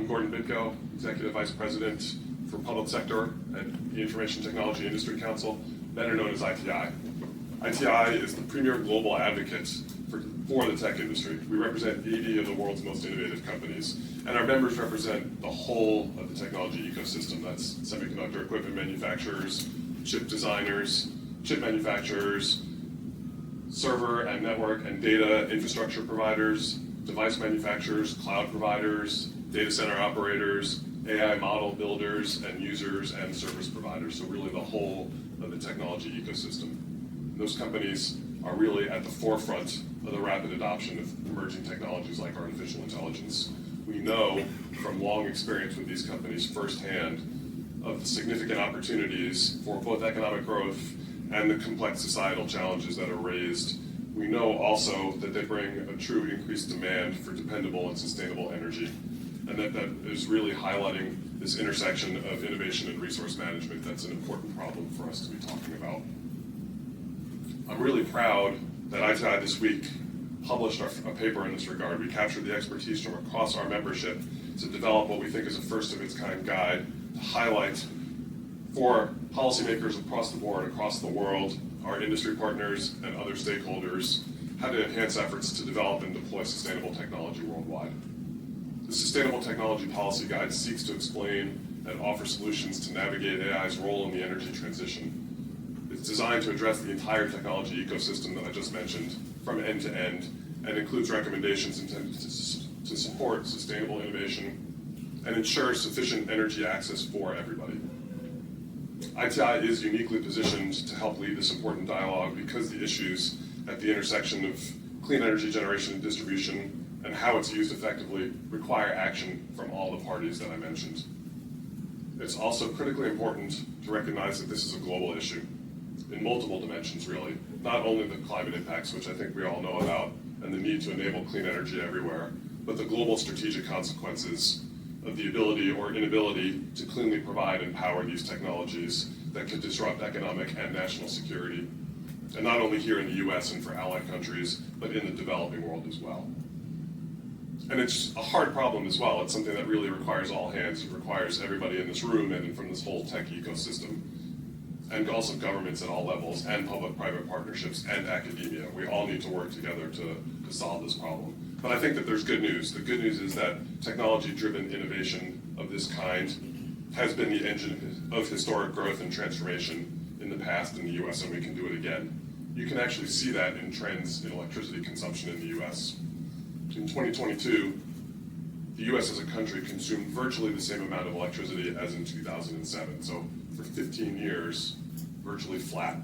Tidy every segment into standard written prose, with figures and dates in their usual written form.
I'm Gordon Bitko, Executive Vice President for Public Sector at the Information Technology Industry Council, better known as ITI. ITI is the premier global advocate for the tech industry. We represent 80 of the world's most innovative companies, and our members represent the whole of the technology ecosystem. That's semiconductor equipment manufacturers, chip designers, chip manufacturers, server and network and data infrastructure providers, device manufacturers, cloud providers, data center operators, AI model builders, and users and service providers. So really the whole of the technology ecosystem. And those companies are really at the forefront of the rapid adoption of emerging technologies like artificial intelligence. We know from long experience with these companies firsthand of the significant opportunities for both economic growth and the complex societal challenges that are raised. We know also that they bring a true increased demand for dependable and sustainable energy, and that is really highlighting this intersection of innovation and resource management. That's an important problem for us to be talking about. I'm really proud that ITI this week published a paper in this regard. We captured the expertise from across our membership to develop what we think is a first of its kind guide to highlight for policymakers across the board, across the world, our industry partners and other stakeholders, how to enhance efforts to develop and deploy sustainable technology worldwide. The Sustainable Technology Policy Guide seeks to explain and offer solutions to navigate AI's role in the energy transition. It's designed to address the entire technology ecosystem that I just mentioned from end to end, and includes recommendations intended to support sustainable innovation and ensure sufficient energy access for everybody. ITI is uniquely positioned to help lead this important dialogue because the issues at the intersection of clean energy generation and distribution and how it's used effectively require action from all the parties that I mentioned. It's also critically important to recognize that this is a global issue in multiple dimensions, really. Not only the climate impacts, which I think we all know about, and the need to enable clean energy everywhere, but the global strategic consequences of the ability or inability to cleanly provide and power these technologies that could disrupt economic and national security, and not only here in the US and for allied countries, but in the developing world as well. And it's a hard problem as well. It's something that really requires all hands. It requires everybody in this room and from this whole tech ecosystem, and also governments at all levels, and public-private partnerships, and academia. We all need to work together to solve this problem. But I think that there's good news. The good news is that technology-driven innovation of this kind has been the engine of historic growth and transformation in the past in the US, and we can do it again. You can actually see that in trends in electricity consumption in the US. In 2022, the US as a country consumed virtually the same amount of electricity as in 2007. So for 15 years, virtually flat.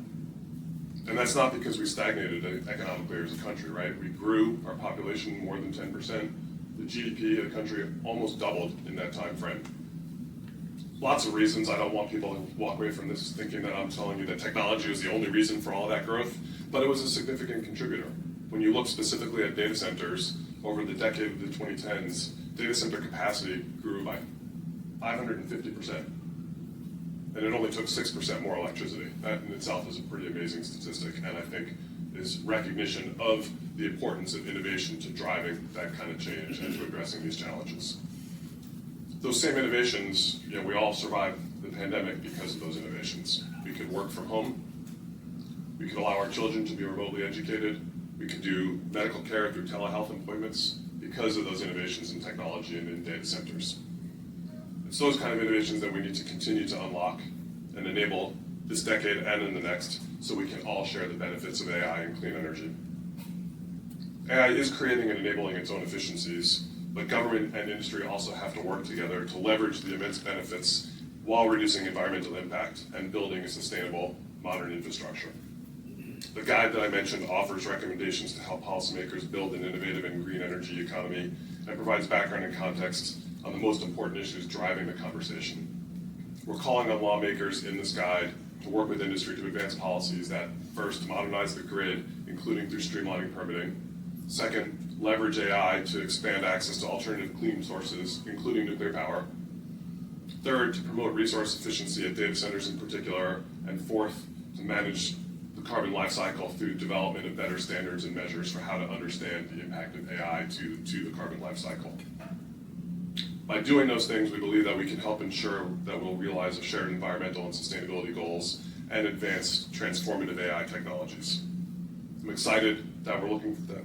And that's not because we stagnated economically as a country, right? We grew our population more than 10%. The GDP of the country almost doubled in that time frame. Lots of reasons. I don't want people to walk away from this thinking that I'm telling you that technology was the only reason for all that growth, but it was a significant contributor. When you look specifically at data centers over the decade of the 2010s, data center capacity grew by 550%. And it only took 6% more electricity. That in itself is a pretty amazing statistic, and I think is recognition of the importance of innovation to driving that kind of change and to addressing these challenges. Those same innovations, we all survived the pandemic because of those innovations. We could work from home. We could allow our children to be remotely educated. We could do medical care through telehealth appointments because of those innovations in technology and in data centers. It's those kind of innovations that we need to continue to unlock and enable this decade and in the next, so we can all share the benefits of AI and clean energy. AI is creating and enabling its own efficiencies, but government and industry also have to work together to leverage the immense benefits while reducing environmental impact and building a sustainable, modern infrastructure. The guide that I mentioned offers recommendations to help policymakers build an innovative and green energy economy and provides background and context on the most important issues driving the conversation. We're calling on lawmakers in this guide to work with industry to advance policies that, first, modernize the grid, including through streamlining permitting. Second, leverage AI to expand access to alternative clean sources, including nuclear power. Third, to promote resource efficiency at data centers in particular. And fourth, to manage the carbon life cycle through development of better standards and measures for how to understand the impact of AI to the carbon life cycle. By doing those things, we believe that we can help ensure that we'll realize our shared environmental and sustainability goals and advance transformative AI technologies. I'm excited that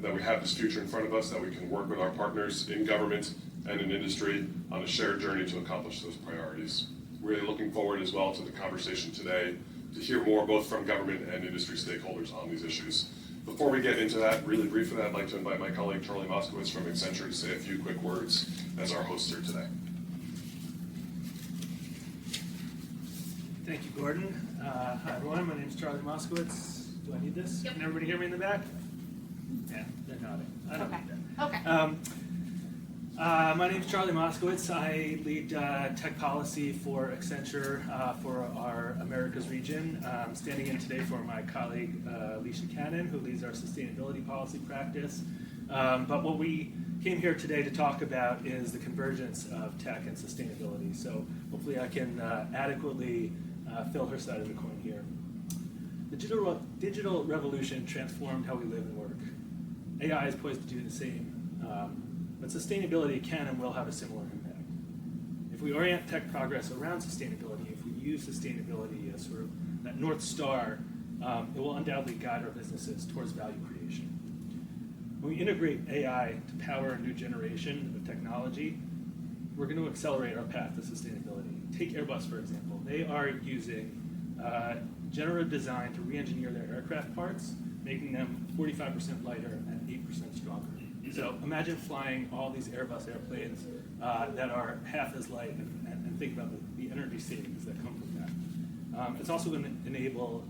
that we have this future in front of us, that we can work with our partners in government and in industry on a shared journey to accomplish those priorities. Really looking forward as well to the conversation today to hear more both from government and industry stakeholders on these issues. Before we get into that, really briefly, I'd like to invite my colleague Charlie Moskowitz from Accenture to say a few quick words as our host here today. Thank you, Gordon. Hi, everyone. My name is Charlie Moskowitz. Do I need this? Yep. Can everybody hear me in the back? Yeah, they're nodding. I don't need that. Okay. My name is Charlie Moskowitz. I lead tech policy for Accenture for our Americas region. I'm standing in today for my colleague, Alicia Cannon, who leads our sustainability policy practice. But what we came here today to talk about is the convergence of tech and sustainability. So hopefully I can adequately fill her side of the coin here. The digital revolution transformed how we live and work. AI is poised to do the same. But sustainability can and will have a similar impact. If we orient tech progress around sustainability, if we use sustainability as sort of that North Star, it will undoubtedly guide our businesses towards value creation. When we integrate AI to power a new generation of technology, we're going to accelerate our path to sustainability. Take Airbus, for example. They are using generative design to re-engineer their aircraft parts, making them 45% lighter and 8% stronger. So imagine flying all these Airbus airplanes that are half as light and think about the energy savings that come from that. It's also going to enable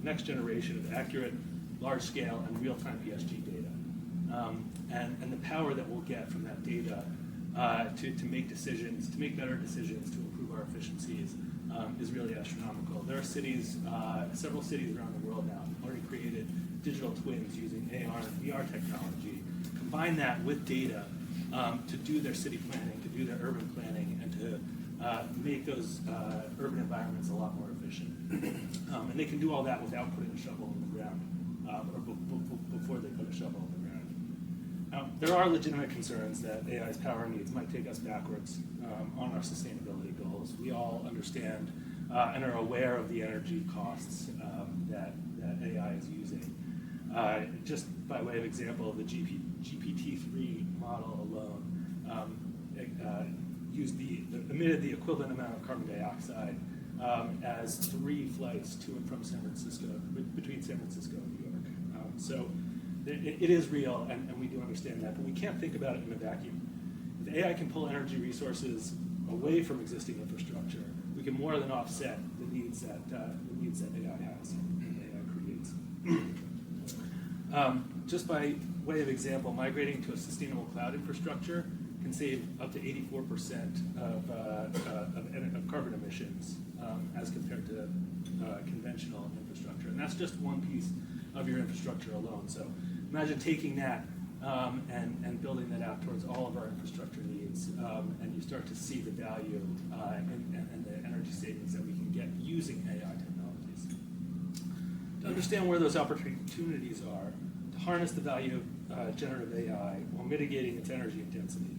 next generation of accurate, large-scale, and real-time ESG data. And the power that we'll get from that data to make decisions, to make better decisions, to improve our efficiencies is really astronomical. There are cities, several cities around the world now have already created digital twins using AR and VR technology. Combine that with data to do their city planning, to do their urban planning, and to make those urban environments a lot more efficient. And they can do all that without putting a shovel in the ground, or before they put a shovel in the ground. Now, there are legitimate concerns that AI's power needs might take us backwards on our sustainability goals. We all understand and are aware of the energy costs that AI is using. Just by way of example, the GPT-3 model alone emitted the equivalent amount of carbon dioxide as 3 flights to and from San Francisco, between San Francisco and New York. So it is real, and we do understand that, but we can't think about it in a vacuum. If AI can pull energy resources away from existing infrastructure, we can more than offset the needs that AI has and AI creates. Just by way of example, migrating to a sustainable cloud infrastructure can save up to 84% of carbon emissions as compared to conventional infrastructure. And that's just one piece of your infrastructure alone. So imagine taking that and building that out towards all of our infrastructure needs, and you start to see the value and the energy savings that we can get using AI technologies. To understand where those opportunities are, to harness the value of generative AI while mitigating its energy intensity,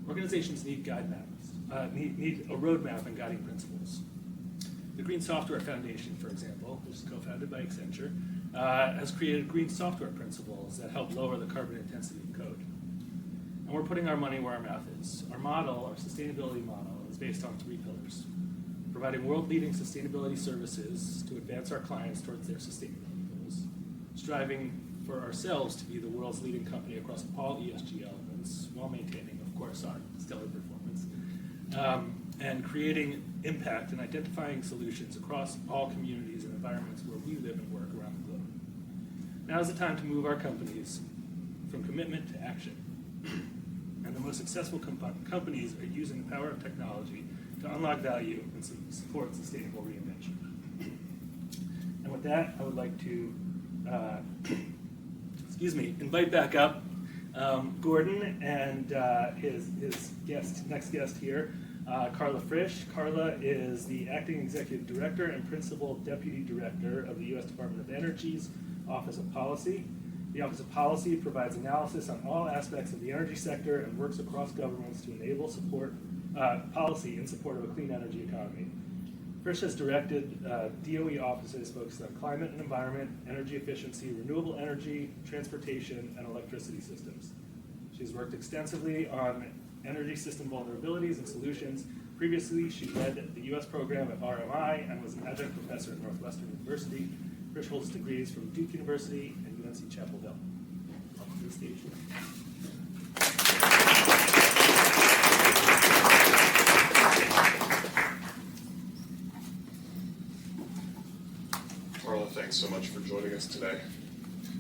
organizations need guide maps, need a roadmap and guiding principles. The Green Software Foundation, for example, which is co-founded by Accenture, has created green software principles that help lower the carbon intensity of code. And we're putting our money where our mouth is. Our model, our sustainability model, is based on 3 pillars. Providing world-leading sustainability services to advance our clients towards their sustainability goals. Striving for ourselves to be the world's leading company across all ESG elements, while maintaining, of course, our stellar performance. And creating impact and identifying solutions across all communities and environments where we live and work around the globe. Now is the time to move our companies from commitment to action. And the most successful companies are using the power of technology to unlock value and support sustainable reinvention. And with that, I would like to invite back up Gordon and his next guest here, Carla Frisch. Carla is the Acting Executive Director and Principal Deputy Director of the U.S. Department of Energy's Office of Policy. The Office of Policy provides analysis on all aspects of the energy sector and works across governments to enable support policy in support of a clean energy economy. Frisch has directed DOE offices focused on climate and environment, energy efficiency, renewable energy, transportation, and electricity systems. She's worked extensively on energy system vulnerabilities and solutions. Previously, she led the U.S. program at RMI and was an adjunct professor at Northwestern University. Frisch holds degrees from Duke University and UNC Chapel Hill. Welcome to the stage. Carla, thanks so much for joining us today.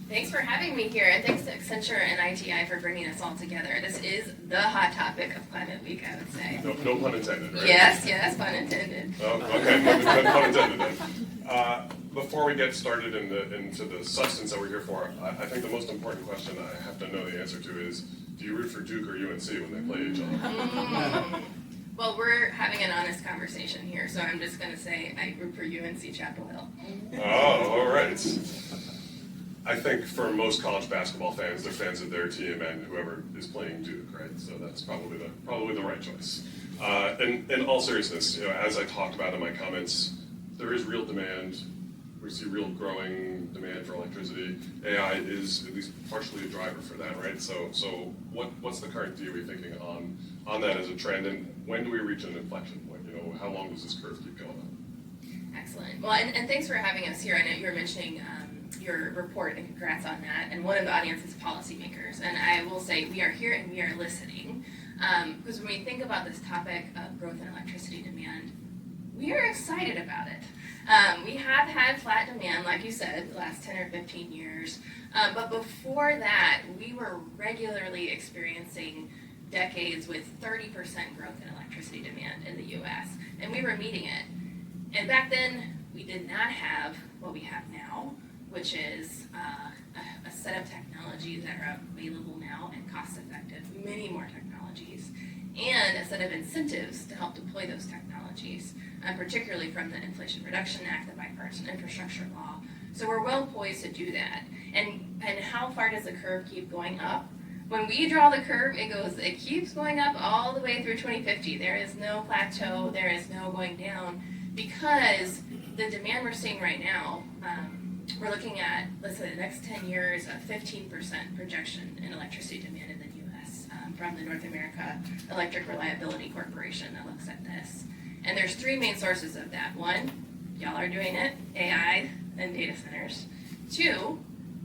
Thanks for having me here, and thanks to Accenture and ITI for bringing us all together. This is the hot topic of Climate Week, I would say. No pun intended, right? Yes, pun intended. Oh, okay, no pun intended then. Before we get started into the substance that we're here for, I think the most important question I have to know the answer to is, do you root for Duke or UNC when they play each other? Well, we're having an honest conversation here, so I'm just going to say I root for UNC Chapel Hill. Oh, all right. I think for most college basketball fans, they're fans of their team and whoever is playing Duke, right? So that's probably the right choice. In all seriousness, as I talked about in my comments, there is real demand. We see real growing demand for electricity. AI is at least partially a driver for that, right? So what's the current DOE thinking on that as a trend, and when do we reach an inflection point? How long does this curve keep going on? Excellent. Well, and thanks for having us here. I know you were mentioning your report, and congrats on that. And one of the audience is policymakers. And I will say we are here and we are listening. Because when we think about this topic of growth in electricity demand, we are excited about it. We have had flat demand, like you said, the last 10 or 15 years. But before that, we were regularly experiencing decades with 30% growth in electricity demand in the U.S. And we were meeting it. And back then, we did not have what we have now, which is a set of technologies that are available now and cost-effective, many more technologies, and a set of incentives to help deploy those technologies, particularly from the Inflation Reduction Act, the Bipartisan Infrastructure Law. So we're well poised to do that. And how far does the curve keep going up? When we draw the curve, it keeps going up all the way through 2050. There is no plateau, there is no going down, because the demand we're seeing right now, we're looking at, let's say, the next 10 years, a 15% projection in electricity demand in the U.S. From the North America Electric Reliability Corporation that looks at this. And there's three main sources of that. One, y'all are doing it, AI and data centers. Two,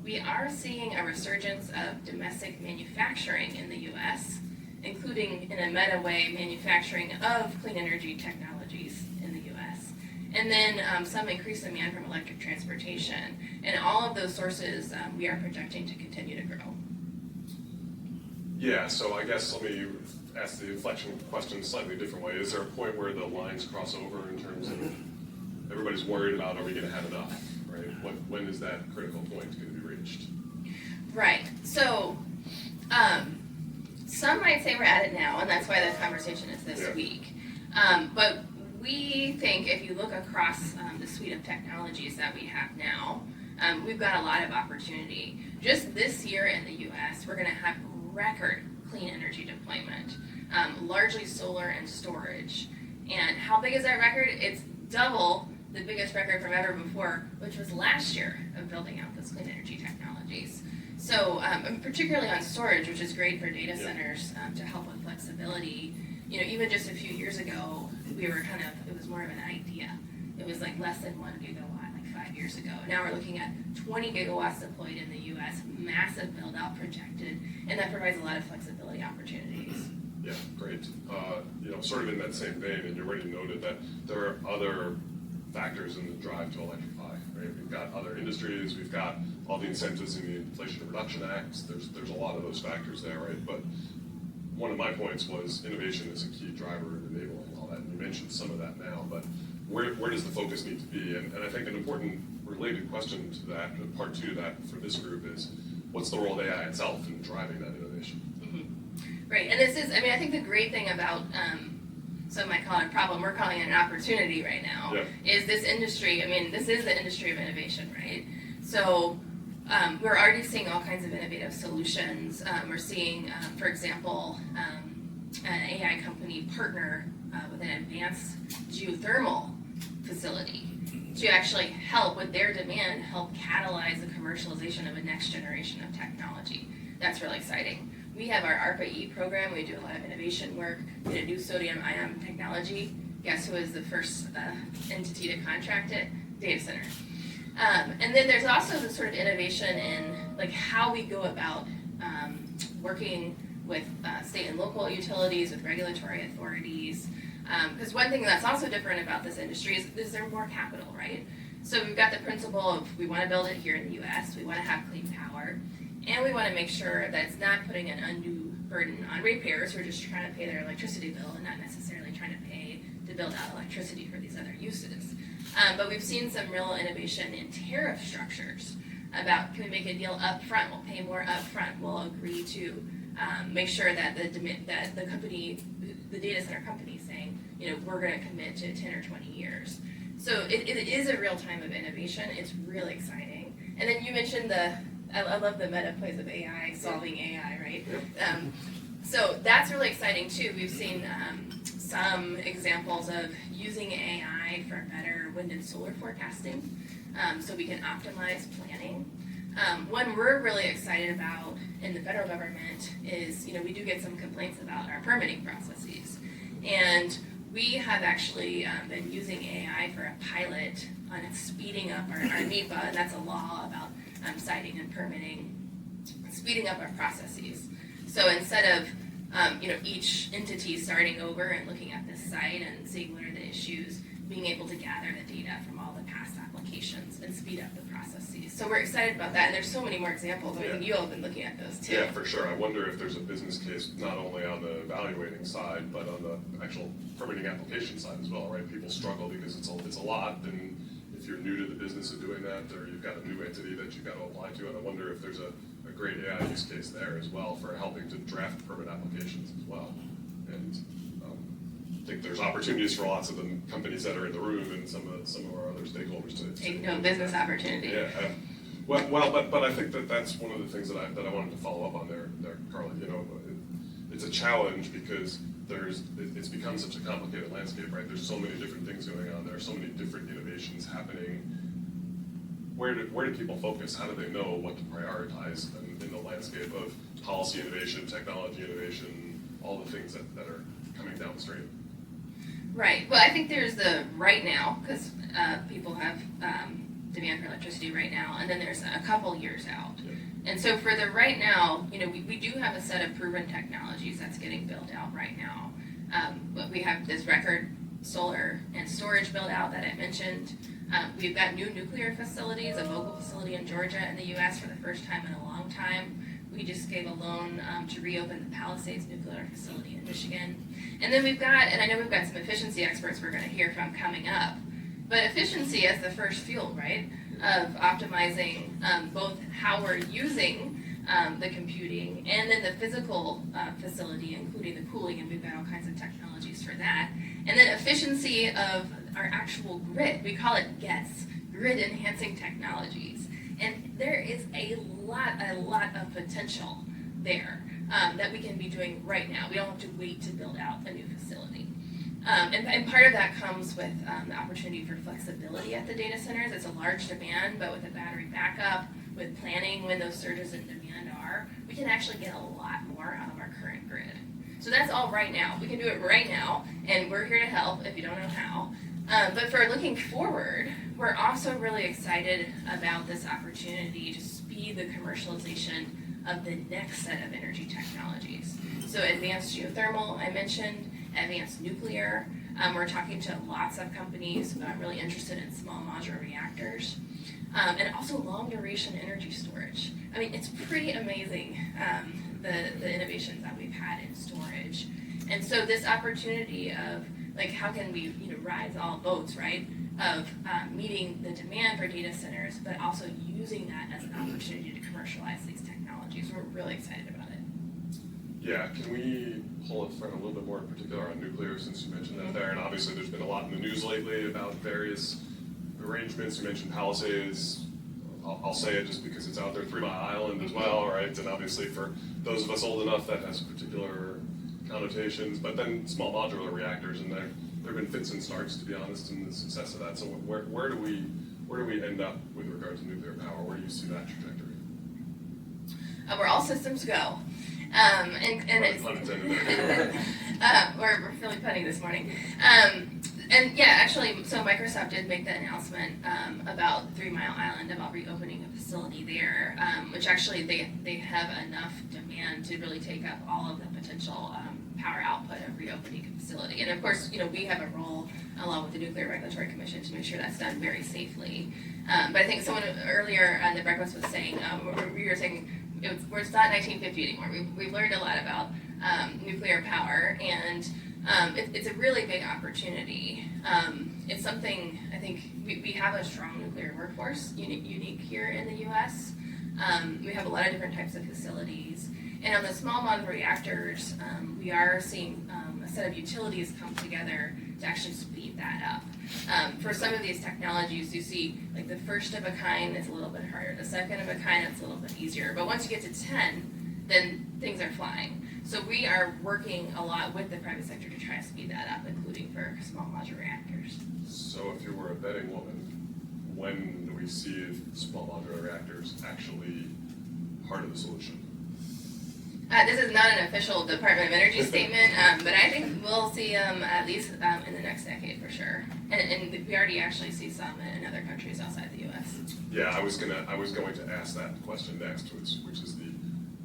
we are seeing a resurgence of domestic manufacturing in the U.S., including, in a meta way, manufacturing of clean energy technologies in the U.S. And then some increased demand from electric transportation. And all of those sources we are projecting to continue to grow. Yeah, so I guess let me ask the inflection question a slightly different way. Is there a point where the lines cross over in terms of everybody's worried about, are we going to have enough, right? When is that critical point going to be reached? Right. So some might say we're at it now, and that's why the conversation is this week. But we think if you look across the suite of technologies that we have now, we've got a lot of opportunity. Just this year in the U.S., we're going to have record clean energy deployment, largely solar and storage. And how big is that record? It's double the biggest record from ever before, which was last year of building out those clean energy technologies. So particularly on storage, which is great for data centers to help with flexibility. Even just a few years ago, we were it was more of an idea. It was like less than 1 gigawatt, like 5 years ago. Now we're looking at 20 gigawatts deployed in the U.S., massive build out projected, and that provides a lot of flexibility opportunities. Yeah, great. Sort of in that same vein, and you already noted that there are other factors in the drive to electrify, right? We've got other industries, we've got all the incentives in the Inflation Reduction Act. There's a lot of those factors there, right? But one of my points was innovation is a key driver in enabling all that. And you mentioned some of that now, but where does the focus need to be? And I think an important related question to that, part two to that for this group is, what's the role of AI itself in driving that innovation? Mm-hmm. Right, and this is, I think the great thing about, some might call it a problem, we're calling it an opportunity right now, is this industry, this is the industry of innovation, right? So we're already seeing all kinds of innovative solutions. We're seeing, for example, an AI company partner with an advanced geothermal facility to actually help with their demand, help catalyze the commercialization of a next generation of technology. That's really exciting. We have our ARPA-E program. We do a lot of innovation work. We did a new sodium ion technology. Guess who was the first entity to contract it? Data center. And then there's also the sort of innovation in like how we go about working with state and local utilities, with regulatory authorities. Because one thing that's also different about this industry is there more capital, right? So we've got the principle of we want to build it here in the US, we want to have clean power, and we want to make sure that it's not putting an undue burden on ratepayers who are just trying to pay their electricity bill and not necessarily trying to pay to build out electricity for these other uses. But we've seen some real innovation in tariff structures about can we make a deal up front, we'll pay more up front, we'll agree to make sure that the company, the data center company is saying, we're going to commit to 10 or 20 years. So it is a real time of innovation. It's really exciting. And then you mentioned I love the meta plays of AI, solving AI, right? So that's really exciting too. We've seen some examples of using AI for better wind and solar forecasting, so we can optimize planning. One we're really excited about in the federal government is, we do get some complaints about our permitting processes. And we have actually been using AI for a pilot on speeding up our NEPA, and that's a law about siting and permitting, speeding up our processes. So instead of each entity starting over and looking at this site and seeing what are the issues, being able to gather the data from all the past applications and speed up the processes. So we're excited about that, and there's so many more examples. I think you all have been looking at those too. Yeah, for sure. I wonder if there's a business case not only on the evaluating side, but on the actual permitting application side as well, right? People struggle because it's a lot, and if you're new to the business of doing that, or you've got a new entity that you've got to apply to, and I wonder if there's a great AI use case there as well for helping to draft permit applications as well. And I think there's opportunities for lots of the companies that are in the room and some of our other stakeholders to business opportunity. Yeah. But I think that's one of the things that I wanted to follow up on there, Carla. It's a challenge because it's become such a complicated landscape, right? There's so many different things going on. There are so many different innovations happening. Where do people focus? How do they know what to prioritize in the landscape of policy innovation, technology innovation, all the things that are coming downstream? Right. Well, I think there's the right now, because people have demand for electricity right now, and then there's a couple years out. Yeah. And so for the right now, we do have a set of proven technologies that's getting built out right now. But we have this record solar and storage build out that I mentioned. We've got new nuclear facilities, a Vogtle facility in Georgia in the U.S. for the first time in a long time. We just gave a loan to reopen the Palisades nuclear facility in Michigan. And then we've got some efficiency experts we're going to hear from coming up. But efficiency as the first fuel, right, of optimizing both how we're using the computing and then the physical facility, including the cooling, and we've got all kinds of technologies for that. And then efficiency of our actual grid. We call it GETS, grid enhancing technologies. And there is a lot of potential there that we can be doing right now. We don't have to wait to build out a new facility. And part of that comes with the opportunity for flexibility at the data centers. It's a large demand, but with a battery backup, with planning when those surges in demand are, we can actually get a lot more out of our current grid. So that's all right now. We can do it right now, and we're here to help if you don't know how. But for looking forward, we're also really excited about this opportunity to speed the commercialization of the next set of energy technologies. So advanced geothermal, I mentioned, advanced nuclear. We're talking to lots of companies really interested in small modular reactors. And also long duration energy storage. I mean, it's pretty amazing, the innovations that we've had in storage. And so this opportunity of how can we rise all boats, right? Of meeting the demand for data centers, but also using that as an opportunity to commercialize these technologies. We're really excited about it. Yeah, can we pull it from a little bit more in particular on nuclear, since you mentioned that there? And obviously there's been a lot in the news lately about various arrangements. You mentioned Palisades. I'll say it just because it's out there, 3 Mile Island as well, right? And obviously for those of us old enough, that has a particular connotations, but then small modular reactors, and there have been fits and starts, to be honest, in the success of that. So where do we end up with regard to nuclear power? Where do you see that trajectory? Where all systems go. And it's, Pun intended there. we're feeling punny this morning. And yeah, actually, so Microsoft did make the announcement about 3 Mile Island, about reopening a facility there, which actually they have enough demand to really take up all of the potential power output of reopening a facility. And of course, we have a role along with the Nuclear Regulatory Commission to make sure that's done very safely. But I think someone earlier on the breakfast was saying, we were saying, it's not 1950 anymore. We've learned a lot about nuclear power, and it's a really big opportunity. It's something, I think, we have a strong nuclear workforce, unique here in the U.S. We have a lot of different types of facilities. And on the small modular reactors, we are seeing a set of utilities come together to actually speed that up. For some of these technologies, you see like the first of a kind is a little bit harder, the second of a kind it's a little bit easier. But once you get to 10, then things are flying. So we are working a lot with the private sector to try to speed that up, including for small modular reactors. So if you were a betting woman, when do we see small modular reactors actually part of the solution? This is not an official Department of Energy statement, but I think we'll see them at least in the next decade for sure. And we already actually see some in other countries outside the U.S. Yeah, I was going to ask that question next, which is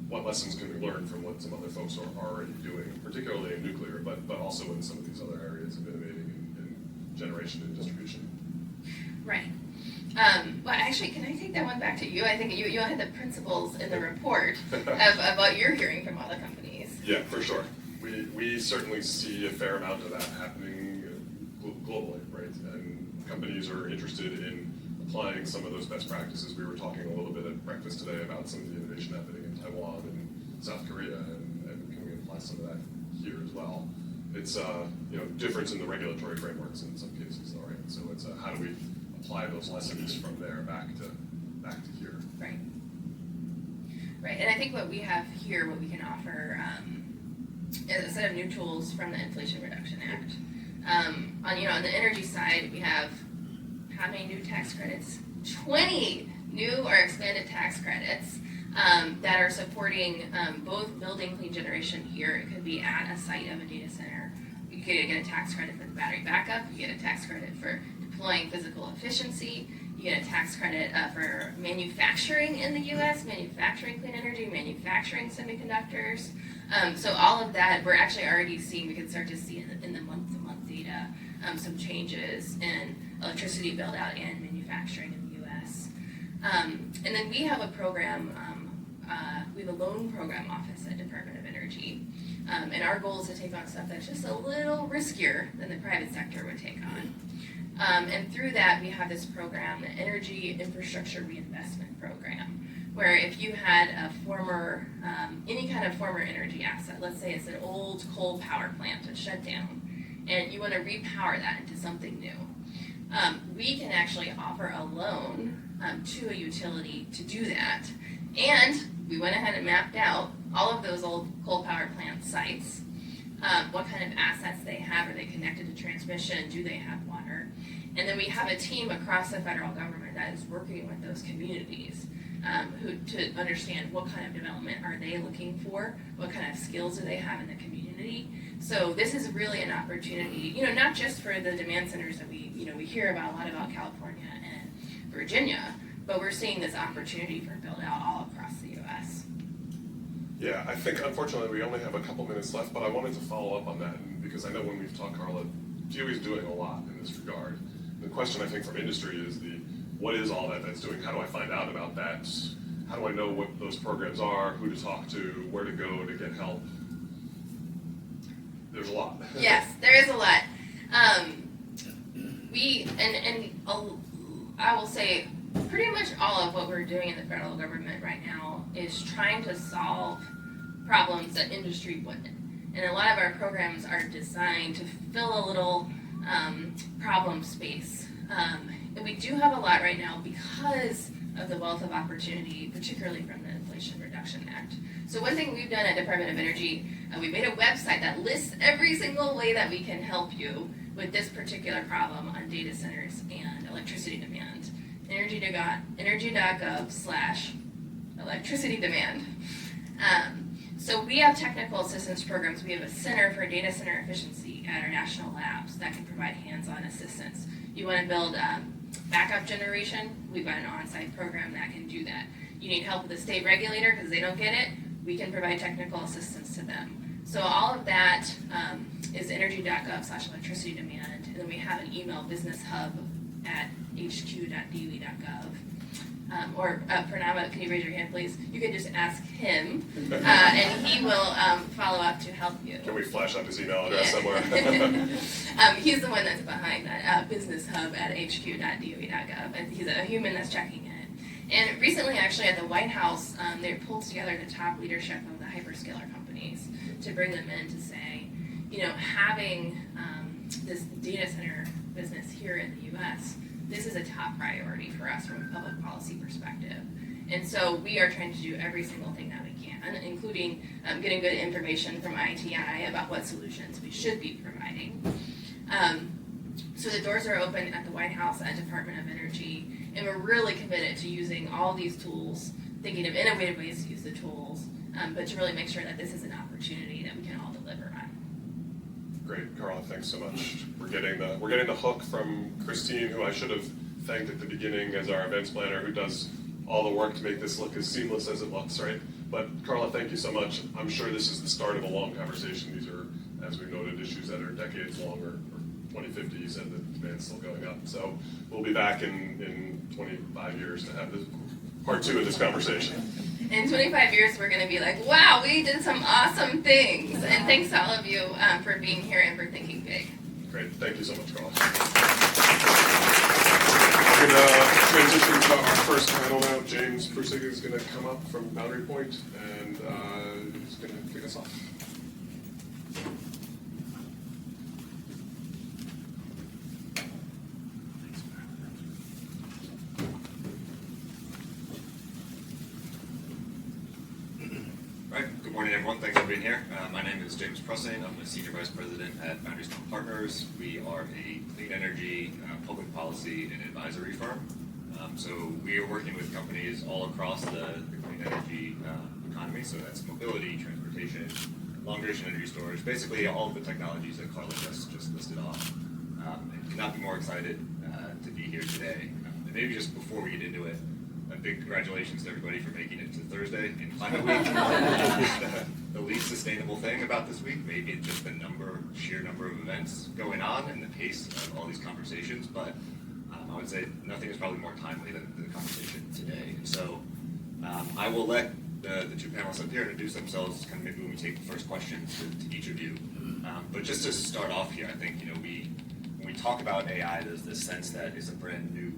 what lessons can we learn from what some other folks are already doing, particularly in nuclear, but also in some of these other areas of innovating in generation and distribution. Right. Well, actually, can I take that one back to you? I think you had the principles in the report of what you're hearing from other companies. Yeah, for sure. We certainly see a fair amount of that happening globally, right? And companies are interested in applying some of those best practices. We were talking a little bit at breakfast today about some of the innovation happening in Taiwan and South Korea, and can we apply some of that here as well? It's difference in the regulatory frameworks in some cases, though, right? So it's how do we apply those lessons from there back to here? Right. Right, and I think what we have here, what we can offer, is a set of new tools from the Inflation Reduction Act. On the energy side, we have how many new tax credits? 20 new or expanded tax credits that are supporting both building clean generation here. It could be at a site of a data center. You could get a tax credit for the battery backup. You get a tax credit for deploying physical efficiency. You get a tax credit for manufacturing in the U.S., manufacturing clean energy, manufacturing semiconductors. So all of that, we're actually already seeing, we can start to see in the month-to-month data, some changes in electricity build-out and manufacturing in the U.S. And then we have a program, we have a loan program office at Department of Energy. And our goal is to take on stuff that's just a little riskier than the private sector would take on. And through that, we have this program, the Energy Infrastructure Reinvestment Program, where if you had a former, any kind of former energy asset, let's say it's an old coal power plant that's shut down, and you want to repower that into something new, we can actually offer a loan to a utility to do that. And we went ahead and mapped out all of those old coal power plant sites, what kind of assets they have, are they connected to transmission, do they have water? And then we have a team across the federal government that is working with those communities to understand what kind of development are they looking for, what kind of skills do they have in the community. So this is really an opportunity, not just for the demand centers that we hear about a lot about California and Virginia, but we're seeing this opportunity for build out all across the U.S. Yeah, I think unfortunately we only have a couple minutes left, but I wanted to follow up on that because I know when we've talked, Carla, DOE is doing a lot in this regard. The question I think from industry is what is all that's doing? How do I find out about that? How do I know what those programs are, who to talk to, where to go to get help? There's a lot. Yes, there is a lot. I will say pretty much all of what we're doing in the federal government right now is trying to solve problems that industry wouldn't. And a lot of our programs are designed to fill a little problem space. And we do have a lot right now because of the wealth of opportunity, particularly from the Inflation Reduction Act. So one thing we've done at Department of Energy, We made a website that lists every single way that we can help you with this particular problem on data centers and electricity demand. Energy.gov/electricity demand. So we have technical assistance programs. We have a Center for Data Center Efficiency at our national labs that can provide hands-on assistance. You want to build backup generation? We've got an on-site program that can do that. You need help with the state regulator because they don't get it? We can provide technical assistance to them. So all of that is energy.gov/electricity demand. And then we have an email business hub at hq.dwe.gov. Or Pranama, can you raise your hand, please? You can just ask him, and he will follow up to help you. Can we flash up his email address somewhere? He's the one that's behind that business hub at hq.dwe.gov, and he's a human that's checking it. And recently, actually, at the White House, they pulled together the top leadership of the hyperscaler companies to bring them in to say, you know, having this data center business here in the U.S., this is a top priority for us from a public policy perspective. And so we are trying to do every single thing that we can, including getting good information from ITI about what solutions we should be providing. So the doors are open at the White House and Department of Energy, and we're really committed to using all these tools, thinking of innovative ways to use the tools, but to really make sure that this is an opportunity that we can all deliver on. Great, Carla, thanks so much. We're getting the hook from Christine, who I should have thanked at the beginning as our events planner, who does all the work to make this look as seamless as it looks, right? But Carla, thank you so much. I'm sure this is the start of a long conversation. These are, as we've noted, issues that are decades long, or 2050, you said the demand's still going up. So we'll be back in 25 years to have part 2 of this conversation. In 25 years, we're going to be like, wow, we did some awesome things. And thanks to all of you for being here and for thinking big. Great. Thank you so much, Carla. We're going to transition to our first panel now. James Prussing is going to come up from Boundary Point, and he's going to kick us off. Good morning, everyone. Thanks for being here. My name is James Prussing. I'm the Senior Vice President at Boundary Partners. We are a clean energy, public policy, and advisory firm. So we are working with companies all across the clean energy economy. So that's mobility, transportation, long-duration energy storage, basically all of the technologies that Carla just listed off. And cannot be more excited to be here today. And maybe just before we get into it, a big congratulations to everybody for making it to Thursday in Climate Week. The least sustainable thing about this week, maybe it's just the sheer number of events going on and the pace of all these conversations, but I would say nothing is probably more timely than the conversation today. And so I will let the two panelists up here introduce themselves, kind of maybe when we take the first questions to each of you. But just to start off here, I think, when we talk about AI, there's this sense that it's a brand new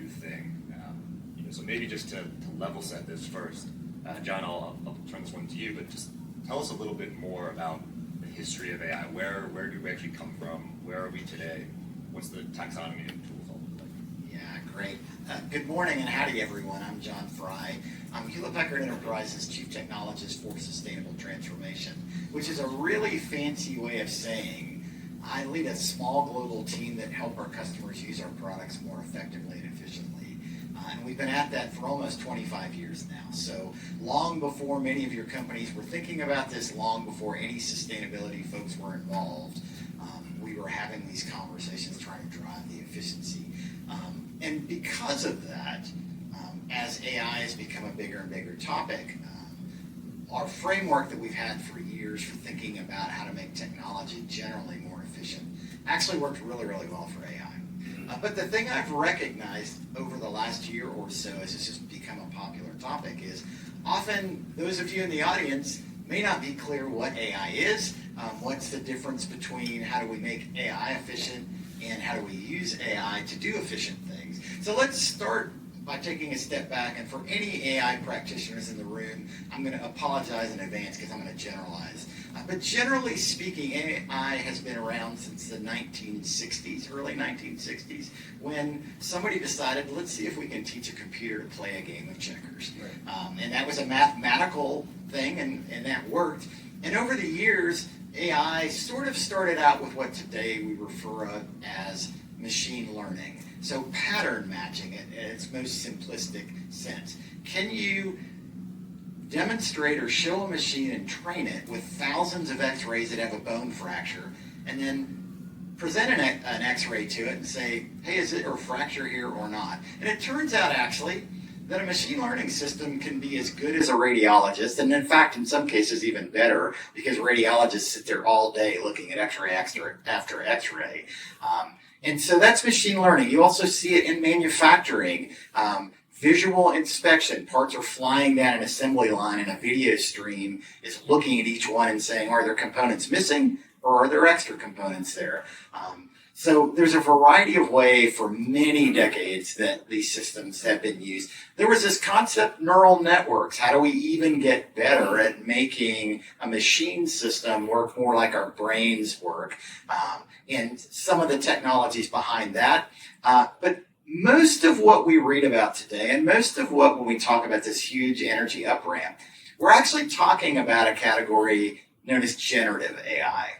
thing. So maybe just to level set this first, John, I'll turn this one to you, but just tell us a little bit more about the history of AI. Where do we actually come from? Where are we today? What's the taxonomy and tools all look like? Yeah, great. Good morning and howdy, everyone. I'm John Frey. I'm Hewlett Packard Enterprise's Chief Technologist for Sustainable Transformation, which is a really fancy way of saying I lead a small global team that help our customers use our products more effectively and efficiently. And we've been at that for almost 25 years now. So long before many of your companies were thinking about this, long before any sustainability folks were involved, we were having these conversations trying to drive the efficiency. And because of that, as AI has become a bigger and bigger topic, our framework that we've had for years for thinking about how to make technology generally more efficient actually worked really, really well for AI. But the thing I've recognized over the last year or so as it's just become a popular topic is often those of you in the audience may not be clear what AI is, what's the difference between how do we make AI efficient and how do we use AI to do efficient things. So let's start by taking a step back, and for any AI practitioners in the room, I'm going to apologize in advance because I'm going to generalize. But generally speaking, AI has been around since the 1960s, early 1960s, when somebody decided, let's see if we can teach a computer to play a game of checkers. Right. And that was a mathematical thing, and that worked. And over the years, AI sort of started out with what today we refer to as machine learning. So pattern matching in its most simplistic sense. Can you demonstrate or show a machine and train it with thousands of x-rays that have a bone fracture, and then present an x-ray to it and say, hey, is it a fracture here or not? And it turns out actually that a machine learning system can be as good as a radiologist, and in fact, in some cases even better, because radiologists sit there all day looking at x-ray after x-ray. And so that's machine learning. You also see it in manufacturing. Visual inspection, parts are flying down an assembly line and a video stream is looking at each one and saying, are there components missing or are there extra components there? So there's a variety of ways for many decades that these systems have been used. There was this concept, neural networks. How do we even get better at making a machine system work more like our brains work? And some of the technologies behind that. But most of what we read about today, and most of what when we talk about this huge energy upramp, we're actually talking about a category known as generative AI.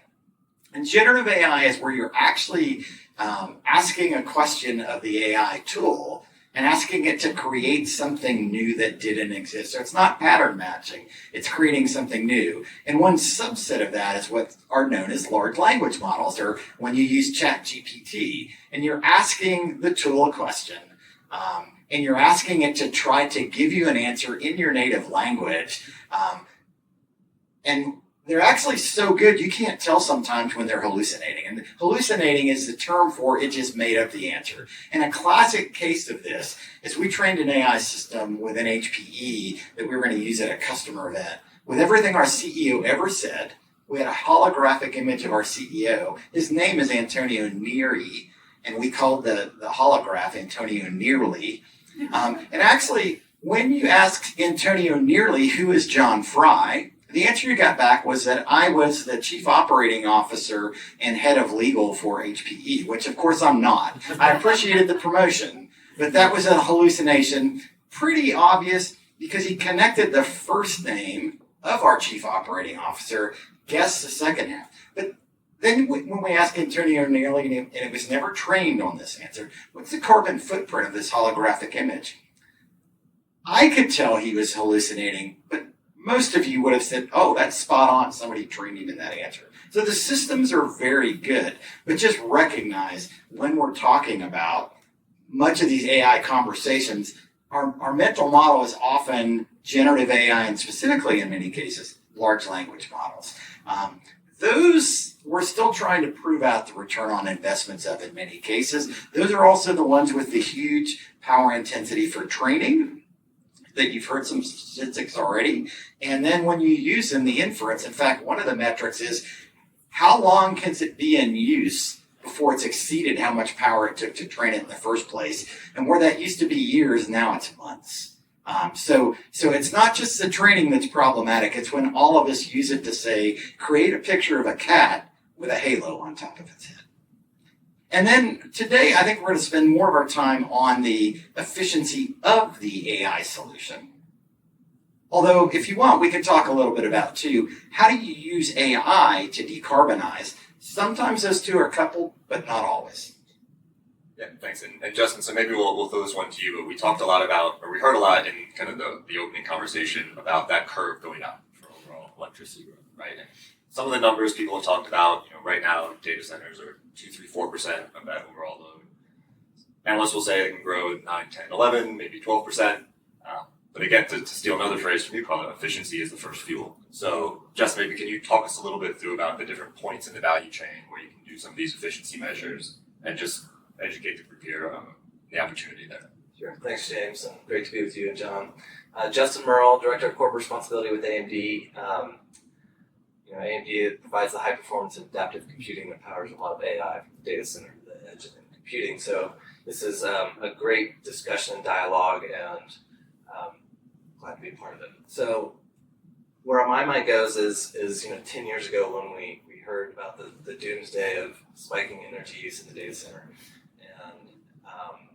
And generative AI is where you're actually asking a question of the AI tool and asking it to create something new that didn't exist. So it's not pattern matching, it's creating something new. And one subset of that is what are known as large language models, or when you use ChatGPT and you're asking the tool a question, and you're asking it to try to give you an answer in your native language. And they're actually so good, you can't tell sometimes when they're hallucinating. And hallucinating is the term for it just made up the answer. And a classic case of this is we trained an AI system with an HPE that we were going to use at a customer event. With everything our CEO ever said, we had a holographic image of our CEO. His name is Antonio Neri, and we called the holograph Antonio Nearly. And actually, when you asked Antonio Nearly, who is John Frey, the answer you got back was that I was the chief operating officer and head of legal for HPE, which of course I'm not. I appreciated the promotion, but that was a hallucination, pretty obvious because he connected the first name of our chief operating officer, guessed the second half. But then when we asked Antonio Nearly, and it was never trained on this answer, what's the carbon footprint of this holographic image? I could tell he was hallucinating, but most of you would have said, oh, that's spot on. Somebody trained him in that answer. So the systems are very good, but just recognize when we're talking about much of these AI conversations, our mental model is often generative AI and specifically in many cases, large language models. Those we're still trying to prove out the return on investments of in many cases. Those are also the ones with the huge power intensity for training that you've heard some statistics already. And then when you use them, the inference, in fact, one of the metrics is how long can it be in use before it's exceeded how much power it took to train it in the first place. And where that used to be years, now it's months. So it's not just the training that's problematic. It's when all of us use it to say, create a picture of a cat with a halo on top of its head. And then today, I think we're going to spend more of our time on the efficiency of the AI solution. Although, if you want, we can talk a little bit about, too, how do you use AI to decarbonize? Sometimes those two are coupled, but not always. Yeah, thanks. And Justin, so maybe we'll throw this one to you, but we talked a lot about, or we heard a lot in kind of the opening conversation about that curve going up for overall electricity growth, right? And some of the numbers people have talked about, right now, data centers are 2-3-4% of that overall load. Analysts will say they can grow 9, 10, 11, maybe 12%. But again, to steal another phrase from you, Carla, efficiency is the first fuel. So, Justin, maybe can you talk us a little bit through about the different points in the value chain where you can do some of these efficiency measures and just educate the group here on the opportunity there? Sure. Thanks, James, and great to be with you and John. Justin Murrill, Director of Corporate Responsibility with AMD. AMD provides the high-performance adaptive computing that powers a lot of AI from the data center to the edge and computing. So this is a great discussion and dialogue, and glad to be a part of it. So where my mind goes is 10 years ago when we heard about the doomsday of spiking energy use in the data center. And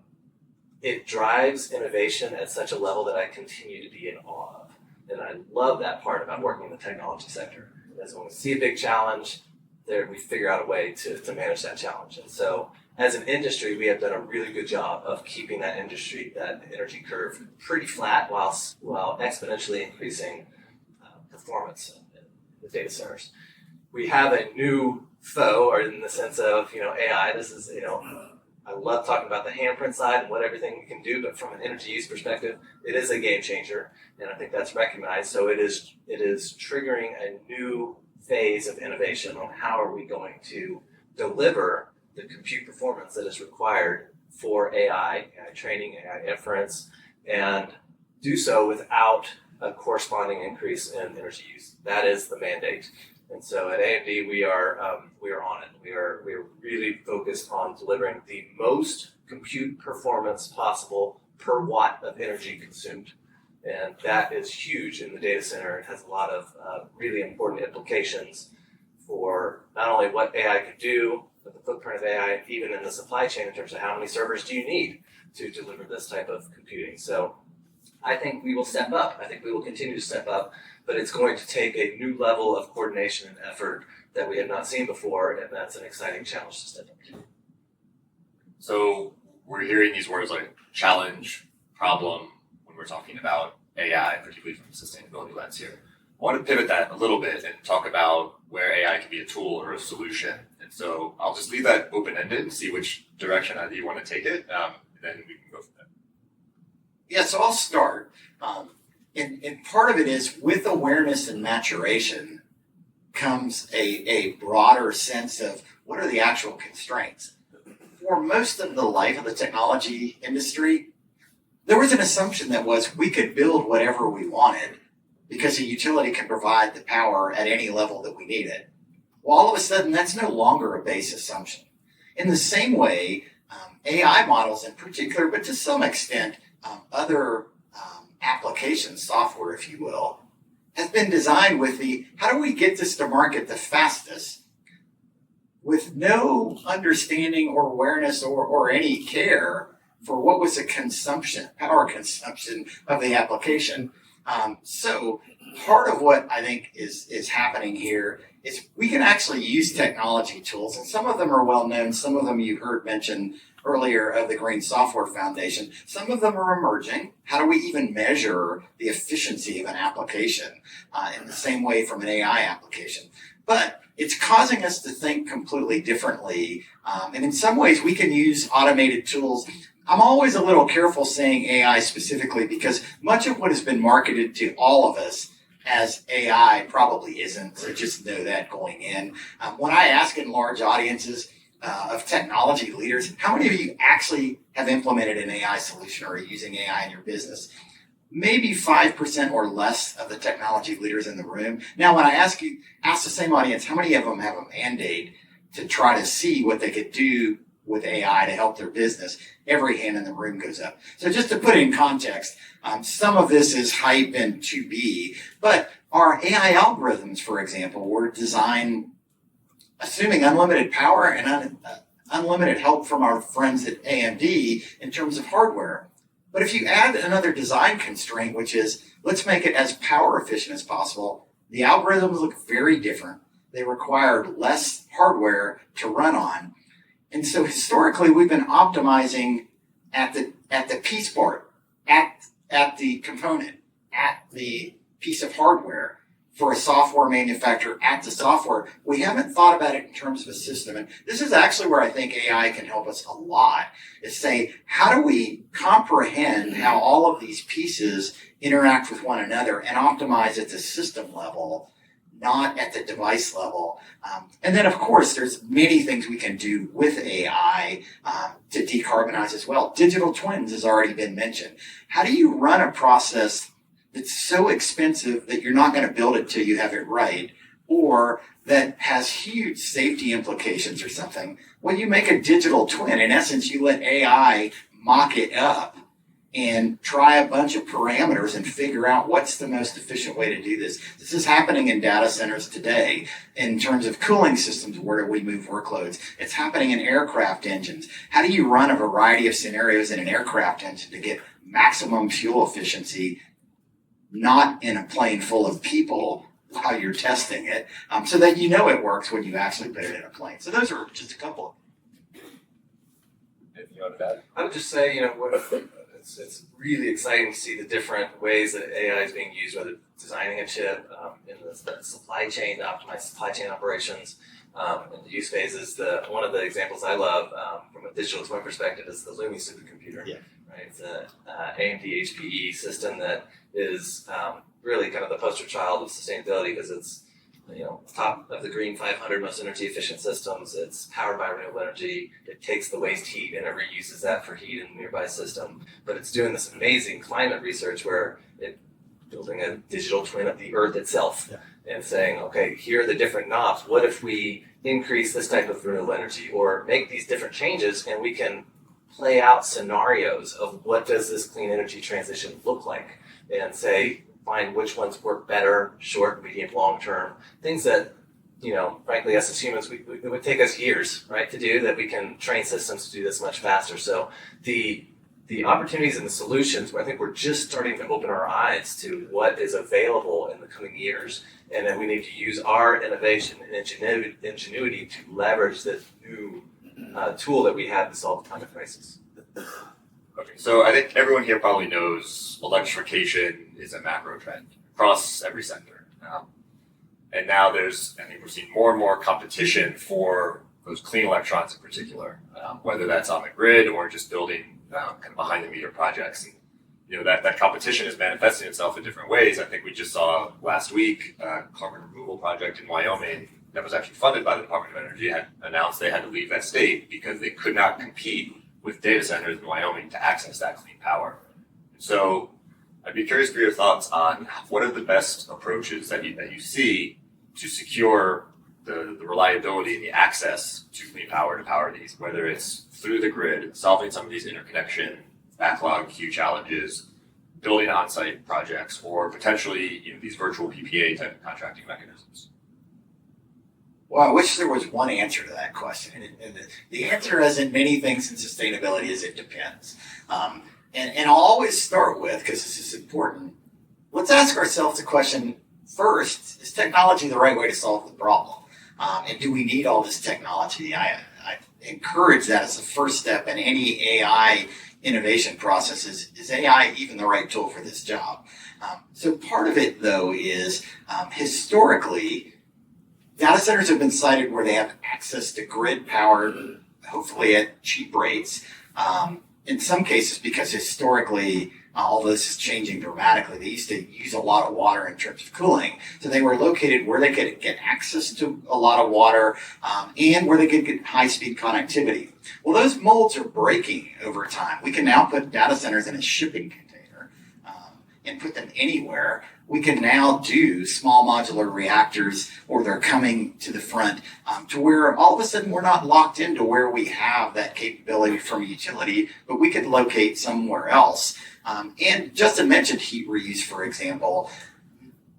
it drives innovation at such a level that I continue to be in awe of. And I love that part about working in the technology sector. as when we see a big challenge, there we figure out a way to manage that challenge. And so as an industry, we have done a really good job of keeping that energy curve pretty flat while exponentially increasing performance in the data centers. We have a new foe, or in the sense of, AI. This is, I love talking about the handprint side and what everything we can do, but from an energy use perspective, it is a game changer, and I think that's recognized. So it is triggering a new phase of innovation on how are we going to deliver the compute performance that is required for AI training, AI inference, and do so without a corresponding increase in energy use. That is the mandate. And so at AMD, we are on it. We are really focused on delivering the most compute performance possible per watt of energy consumed. And that is huge in the data center. It has a lot of really important implications for not only what AI could do, but the footprint of AI even in the supply chain in terms of how many servers do you need to deliver this type of computing. So I think we will step up. I think we will continue to step up, but it's going to take a new level of coordination and effort that we have not seen before, and that's an exciting challenge to step into. So we're hearing these words like challenge, problem, when we're talking about AI, particularly from a sustainability lens here. I want to pivot that a little bit and talk about where AI can be a tool or a solution. And so I'll just leave that open-ended and see which direction either you want to take it, and then we can go from there. Yeah, so I'll start. And part of it is with awareness and maturation comes a broader sense of what are the actual constraints. For most of the life of the technology industry, there was an assumption that was we could build whatever we wanted because a utility can provide the power at any level that we needed. Well, all of a sudden, that's no longer a base assumption. In the same way, AI models in particular, but to some extent, other applications, software, if you will, has been designed with the, how do we get this to market the fastest with no understanding or awareness or any care for what was the power consumption of the application. So part of what I think is happening here is we can actually use technology tools, and some of them are well known, some of them you heard mentioned earlier of the Green Software Foundation. Some of them are emerging. How do we even measure the efficiency of an application in the same way from an AI application? But it's causing us to think completely differently. And in some ways, we can use automated tools. I'm always a little careful saying AI specifically because much of what has been marketed to all of us as AI probably isn't. So just know that going in. When I ask in large audiences, of technology leaders, how many of you actually have implemented an AI solution or are using AI in your business? Maybe 5% or less of the technology leaders in the room. Now, when I ask the same audience, how many of them have a mandate to try to see what they could do with AI to help their business? Every hand in the room goes up. So just to put it in context, some of this is hype and to be, but our AI algorithms, for example, were designed assuming unlimited power and unlimited help from our friends at AMD in terms of hardware. But if you add another design constraint, which is let's make it as power efficient as possible, the algorithms look very different. They required less hardware to run on. And so historically, we've been optimizing at the piece part, at the component, at the piece of hardware. For a software manufacturer at the software, we haven't thought about it in terms of a system. And this is actually where I think AI can help us a lot, is say, how do we comprehend how all of these pieces interact with one another and optimize at the system level, not at the device level. And then, of course, there's many things we can do with AI to decarbonize as well. Digital twins has already been mentioned. How do you run a process that's so expensive that you're not going to build it till you have it right, or that has huge safety implications or something? When you make a digital twin, in essence, you let AI mock it up and try a bunch of parameters and figure out what's the most efficient way to do this. This is happening in data centers today in terms of cooling systems. Where do we move workloads? It's happening in aircraft engines. How do you run a variety of scenarios in an aircraft engine to get maximum fuel efficiency, not in a plane full of people while you're testing it, so that you know it works when you actually put it in a plane. So those are just a couple. Anything you want to add? I would just say, it's really exciting to see the different ways that AI is being used, whether designing a chip, in the supply chain, to optimize supply chain operations, in the use phases. One of the examples I love from a digital twin perspective is the Lumi supercomputer. Yeah. Right? It's an AMD HPE system that is really kind of the poster child of sustainability because it's top of the green 500 most energy efficient systems. It's powered by renewable energy. It takes the waste heat and it reuses that for heat in a nearby system. But it's doing this amazing climate research where it's building a digital twin of the Earth itself and saying, okay, here are the different knobs. What if we increase this type of renewable energy or make these different changes and we can play out scenarios of what does this clean energy transition look like and say, find which ones work better, short, medium, long term, things that, frankly, us as humans, it would take us years, right, to do, that we can train systems to do this much faster. So the opportunities and the solutions, I think we're just starting to open our eyes to what is available in the coming years. And then we need to use our innovation and ingenuity to leverage this new tool that we have to solve the climate crisis. Okay, so I think everyone here probably knows electrification is a macro trend across every sector. And now I think we're seeing more and more competition for those clean electrons in particular, whether that's on the grid or just building kind of behind the meter projects. And, that competition is manifesting itself in different ways. I think we just saw last week a carbon removal project in Wyoming that was actually funded by the Department of Energy had announced they had to leave that state because they could not compete with data centers in Wyoming to access that clean power. So I'd be curious for your thoughts on what are the best approaches that you see to secure the reliability and the access to clean power to power these, whether it's through the grid, solving some of these interconnection backlog queue challenges, building on-site projects, or potentially these virtual PPA type of contracting mechanisms. Well, I wish there was one answer to that question. And the answer, as in many things in sustainability, is it depends. And I'll always start with, because this is important, let's ask ourselves the question first, is technology the right way to solve the problem? And do we need all this technology? I encourage that as the first step in any AI innovation process. Is AI even the right tool for this job? So part of it, though, is historically, data centers have been cited where they have access to grid power, hopefully at cheap rates. In some cases, because historically, all this is changing dramatically. They used to use a lot of water in terms of cooling. So they were located where they could get access to a lot of water and where they could get high-speed connectivity. Well, those molds are breaking over time. We can now put data centers in a shipping container and put them anywhere. We can now do small modular reactors, or they're coming to the front to where all of a sudden we're not locked into where we have that capability from a utility, but we could locate somewhere else. And Justin mentioned heat reuse, for example.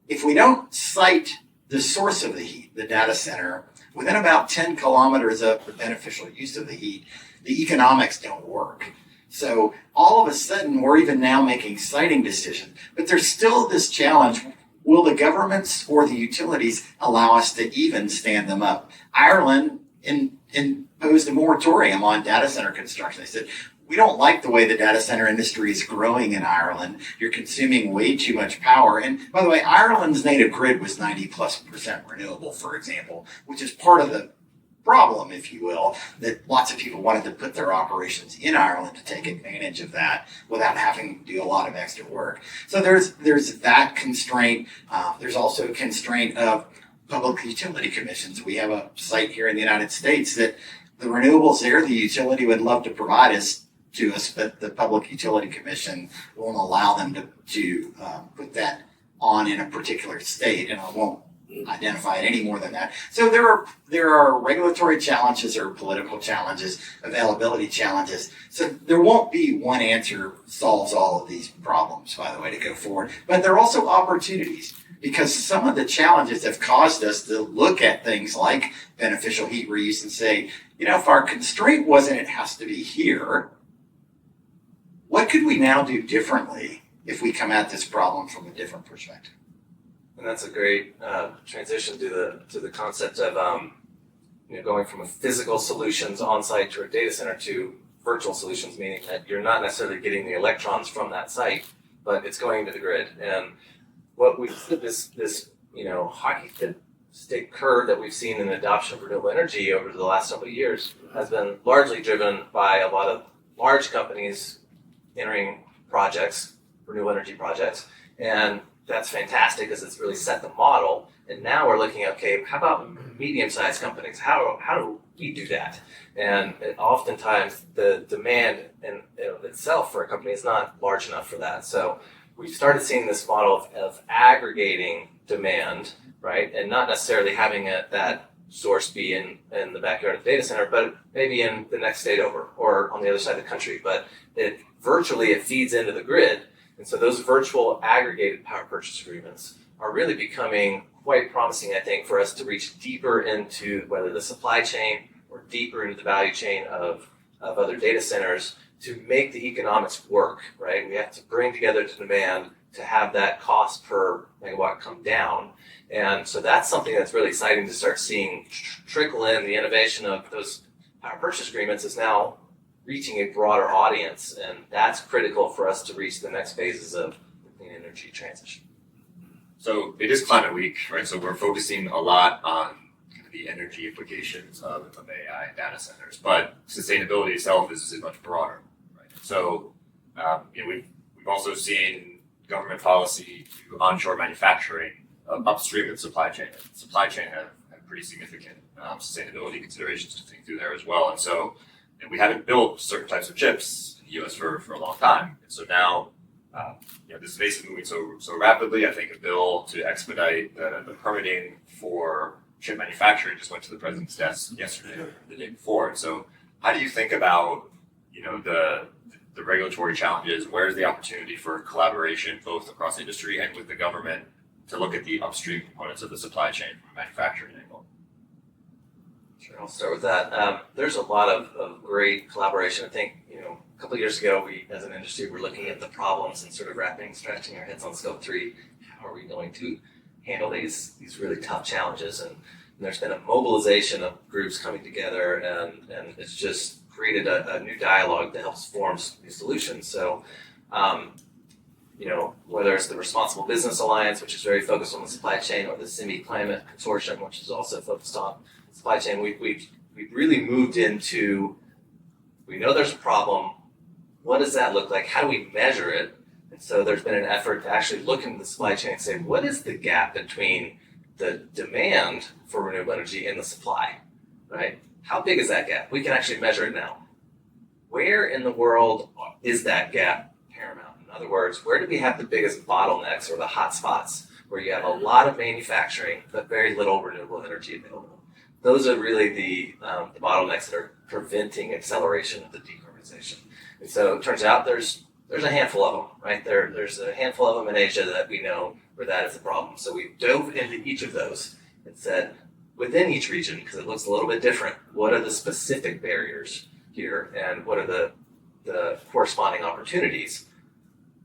If we don't site the source of the heat, the data center, within about 10 kilometers of the beneficial use of the heat, the economics don't work. So all of a sudden, we're even now making siting decisions. But there's still this challenge. Will the governments or the utilities allow us to even stand them up? Ireland imposed a moratorium on data center construction. They said, we don't like the way the data center industry is growing in Ireland. You're consuming way too much power. And by the way, Ireland's native grid was 90+% renewable, for example, which is part of the problem, if you will, that lots of people wanted to put their operations in Ireland to take advantage of that without having to do a lot of extra work. So there's that constraint. There's also a constraint of public utility commissions. We have a site here in the United States that the renewables there, the utility would love to provide to us, but the Public Utility Commission won't allow them to put that on in a particular state, and I won't identify it any more than that. So there are regulatory challenges or political challenges, availability challenges. So there won't be one answer solves all of these problems, by the way, to go forward. But there are also opportunities, because some of the challenges have caused us to look at things like beneficial heat reuse and say, if our constraint wasn't it has to be here, what could we now do differently if we come at this problem from a different perspective? And that's a great transition to the concept of going from a physical solutions on site to a data center to virtual solutions, meaning that you're not necessarily getting the electrons from that site, but it's going to the grid. And what we've this hockey stick curve that we've seen in the adoption of renewable energy over the last several years has been largely driven by a lot of large companies entering projects, renewable energy projects, and that's fantastic because it's really set the model. And now we're looking at, okay, how about medium-sized companies? How do we do that? And oftentimes the demand in itself for a company is not large enough for that. So we've started seeing this model of aggregating demand, right? And not necessarily having that source be in the backyard of the data center, but maybe in the next state over or on the other side of the country. But it feeds into the grid. And so those virtual aggregated power purchase agreements are really becoming quite promising, I think, for us to reach deeper into whether the supply chain or deeper into the value chain of other data centers to make the economics work, right? We have to bring together the demand to have that cost per megawatt come down. And so that's something that's really exciting to start seeing trickle in. The innovation of those power purchase agreements is now reaching a broader audience, and that's critical for us to reach the next phases of the clean energy transition. So it is Climate Week, right? So we're focusing a lot on kind of the energy implications of AI and data centers, but sustainability itself is much broader, right? So we've also seen government policy to onshore manufacturing upstream of the supply chain. Supply chain have pretty significant sustainability considerations to think through there as well, and so we haven't built certain types of chips in the U.S. for a long time, and so now. This space is moving so rapidly. I think a bill to expedite the permitting for chip manufacturing just went to the president's desk yesterday or the day before. And so, how do you think about the regulatory challenges? Where's the opportunity for collaboration, both across industry and with the government, to look at the upstream components of the supply chain from a manufacturing angle? Sure, I'll start with that. There's a lot of great collaboration. I think a couple of years ago, we, as an industry, were looking at the problems and sort of scratching our heads on scope 3. How are we going to handle these really tough challenges? And there's been a mobilization of groups coming together, and it's just created a new dialogue that helps form these solutions. So, whether it's the Responsible Business Alliance, which is very focused on the supply chain, or the Semi-Climate Consortium, which is also focused on supply chain, we've really moved into, we know there's a problem. What does that look like? How do we measure it? And so there's been an effort to actually look into the supply chain and say, what is the gap between the demand for renewable energy and the supply, right? How big is that gap? We can actually measure it now. Where in the world is that gap paramount? In other words, where do we have the biggest bottlenecks or the hot spots where you have a lot of manufacturing but very little renewable energy available? Those are really the bottlenecks that are preventing acceleration of the decarbonization. And so it turns out there's a handful of them, right? There's a handful of them in Asia that we know where that is the problem. So we dove into each of those and said, within each region, because it looks a little bit different, what are the specific barriers here and what are the corresponding opportunities?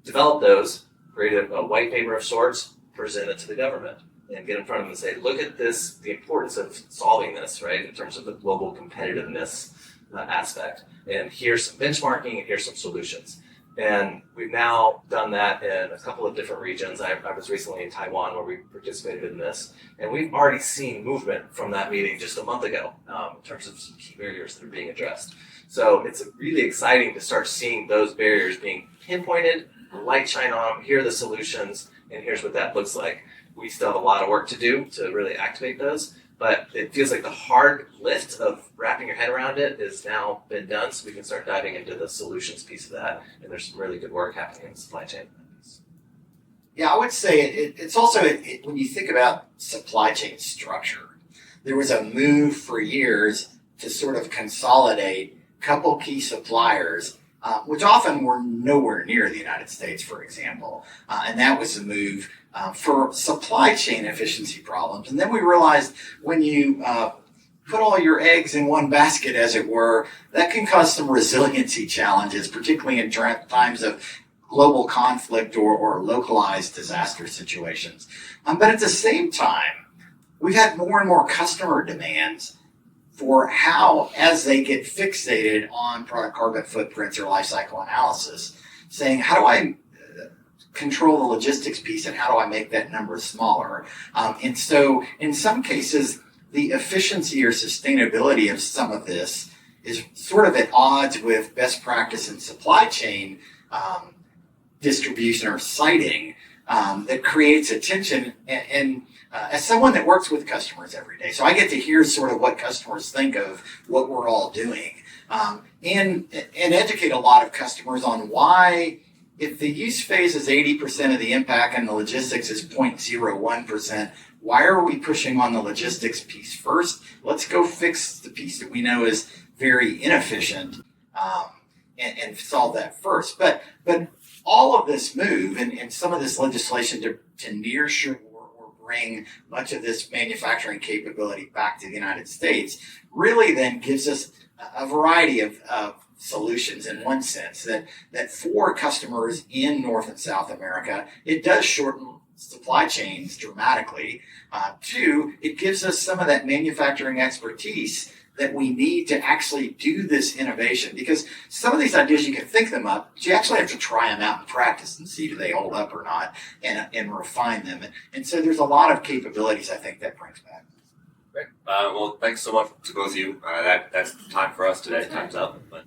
Develop those, create a white paper of sorts, present it to the government, and get in front of them and say, look at this, the importance of solving this, right, in terms of the global competitiveness aspect. And here's some benchmarking and here's some solutions. And we've now done that in a couple of different regions. I was recently in Taiwan where we participated in this, and we've already seen movement from that meeting just a month ago in terms of some key barriers that are being addressed. So it's really exciting to start seeing those barriers being pinpointed, the light shine on them, here are the solutions, and here's what that looks like. We still have a lot of work to do to really activate those, but it feels like the hard lift of wrapping your head around it has now been done, so we can start diving into the solutions piece of that, and there's some really good work happening in the supply chain. Yeah, I would say it's also, when you think about supply chain structure, there was a move for years to sort of consolidate a couple key suppliers, which often were nowhere near the United States, for example, and that was a move for supply chain efficiency problems. And then we realized when you put all your eggs in one basket, as it were, that can cause some resiliency challenges, particularly in times of global conflict or localized disaster situations. But at the same time, we've had more and more customer demands for how, as they get fixated on product carbon footprints or lifecycle analysis, saying, how do I control the logistics piece and how do I make that number smaller? And so in some cases, the efficiency or sustainability of some of this is sort of at odds with best practice in supply chain distribution or siting that creates a tension. And as someone that works with customers every day, so I get to hear sort of what customers think of what we're all doing, and educate a lot of customers on why, if the use phase is 80% of the impact and the logistics is 0.01%, why are we pushing on the logistics piece first? Let's go fix the piece that we know is very inefficient and solve that first. But all of this move and some of this legislation to nearshore or bring much of this manufacturing capability back to the United States really then gives us a variety of solutions in one sense, that for customers in North and South America, it does shorten supply chains dramatically. Two, it gives us some of that manufacturing expertise that we need to actually do this innovation, because some of these ideas you can think them up, but you actually have to try them out and practice and see do they hold up or not, and refine them. And so there's a lot of capabilities I think that brings back. Great. Well, thanks so much to both of you. That's the time for us today. Time's up. But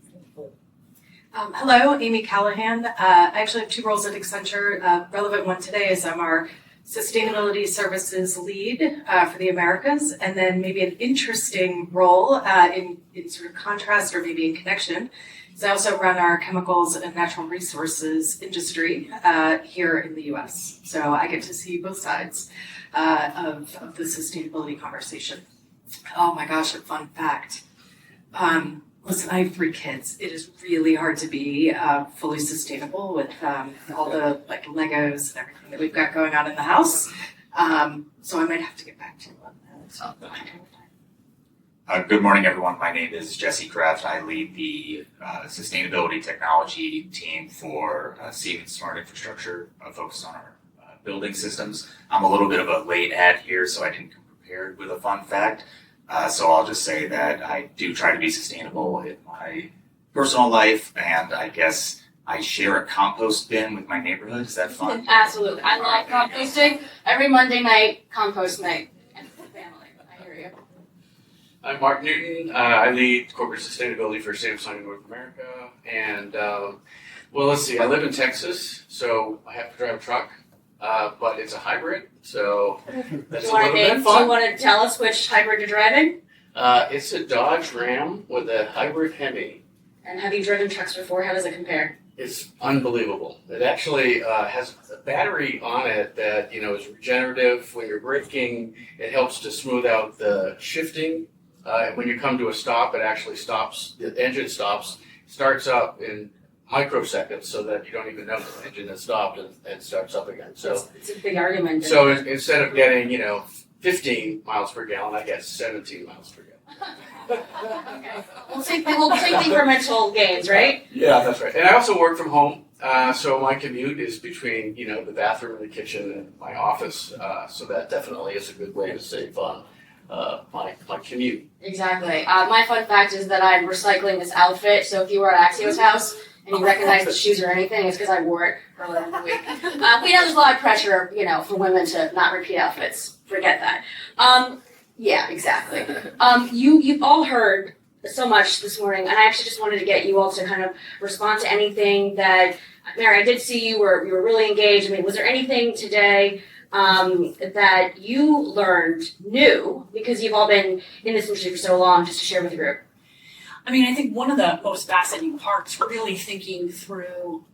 Hello, Amy Callahan. I actually have two roles at Accenture. Relevant one today is I'm our Sustainability Services Lead for the Americas, and then maybe an interesting role in sort of contrast or maybe in connection is I also run our chemicals and natural resources industry here in the US. So I get to see both sides of the sustainability conversation. Oh my gosh, a fun fact. Listen, I have 3 kids. It is really hard to be fully sustainable with all the like Legos and everything that we've got going on in the house. So I might have to get back to you on that. Good morning, everyone. My name is Jesse Kraft. I lead the sustainability technology team for Siemens Smart Infrastructure, focused on our building systems. I'm a little bit of a late ad here, so I didn't come prepared with a fun fact. So I'll just say that I do try to be sustainable in my personal life, and I guess I share a compost bin with my neighborhood. Is that fun? Absolutely. I love composting. Every Monday night, compost night. And family. I hear you. I'm Mark Newton. I lead corporate sustainability for Samsung North America. And, well, let's see. I live in Texas, so I have to drive a truck. But it's a hybrid, so that's a little bit fun. Do you want to tell us which hybrid you're driving? It's a Dodge Ram with a hybrid Hemi. And have you driven trucks before? How does it compare? It's unbelievable. It actually has a battery on it that is regenerative. When you're braking, it helps to smooth out the shifting. When you come to a stop, it actually stops. The engine starts up in microseconds, so that you don't even know the engine has stopped and starts up again. So it's a big argument. So instead of getting 15 miles per gallon, I get 17 miles per gallon. Okay. We'll take the incremental gains, right? Yeah, that's right. And I also work from home, so my commute is between the bathroom and the kitchen and my office. So that definitely is a good way to save on my commute. Exactly. My fun fact is that I'm recycling this outfit. So if you were at Axios' house and you recognize the shoes or anything, it's because I wore it earlier in the week. We know there's a lot of pressure, for women to not repeat outfits. Forget that. Yeah, exactly. You've all heard so much this morning, and I actually just wanted to get you all to kind of respond to anything that, Mary, I did see you were really engaged. I mean, was there anything today that you learned new, because you've all been in this industry for so long, just to share with the group? I mean, I think one of the most fascinating parts, really thinking through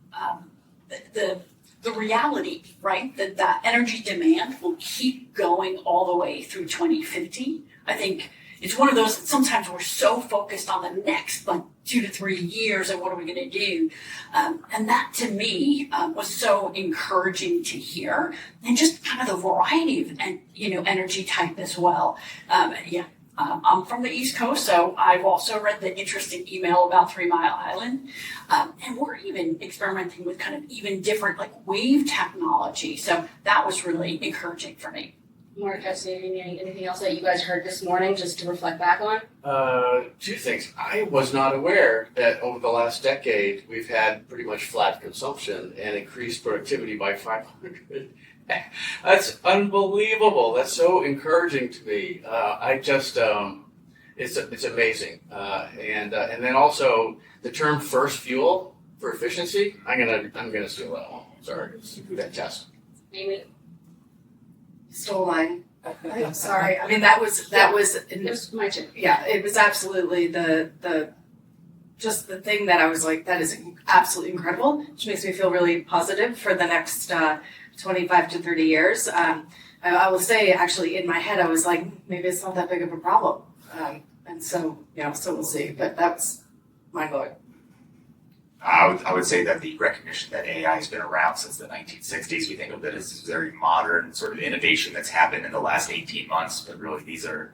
the reality, right? That the energy demand will keep going all the way through 2050. I think it's one of those that sometimes we're so focused on the next 2 to 3 years and what are we going to do? And that to me was so encouraging to hear, and just kind of the variety of energy type as well. I'm from the East Coast, so I've also read the interesting email about 3 Mile Island. And we're even experimenting with kind of even different like wave technology. So that was really encouraging for me. Mark, anything else that you guys heard this morning just to reflect back on? 2 things. I was not aware that over the last decade we've had pretty much flat consumption and increased productivity by 500. That's unbelievable. That's so encouraging to me. It's amazing. And then also the term first fuel for efficiency. I'm gonna steal that one. Sorry, it's fantastic. Amy? Stole mine. I'm sorry. I mean, that was It was my turn. yeah, it was absolutely the just the thing that I was like, that is absolutely incredible, which makes me feel really positive for the next 25 to 30 years. I will say, actually, in my head, I was like, maybe it's not that big of a problem. And so, so we'll see. But that's mind-blowing. I would say that the recognition that AI has been around since the 1960s, we think of it as this very modern sort of innovation that's happened in the last 18 months, but really these are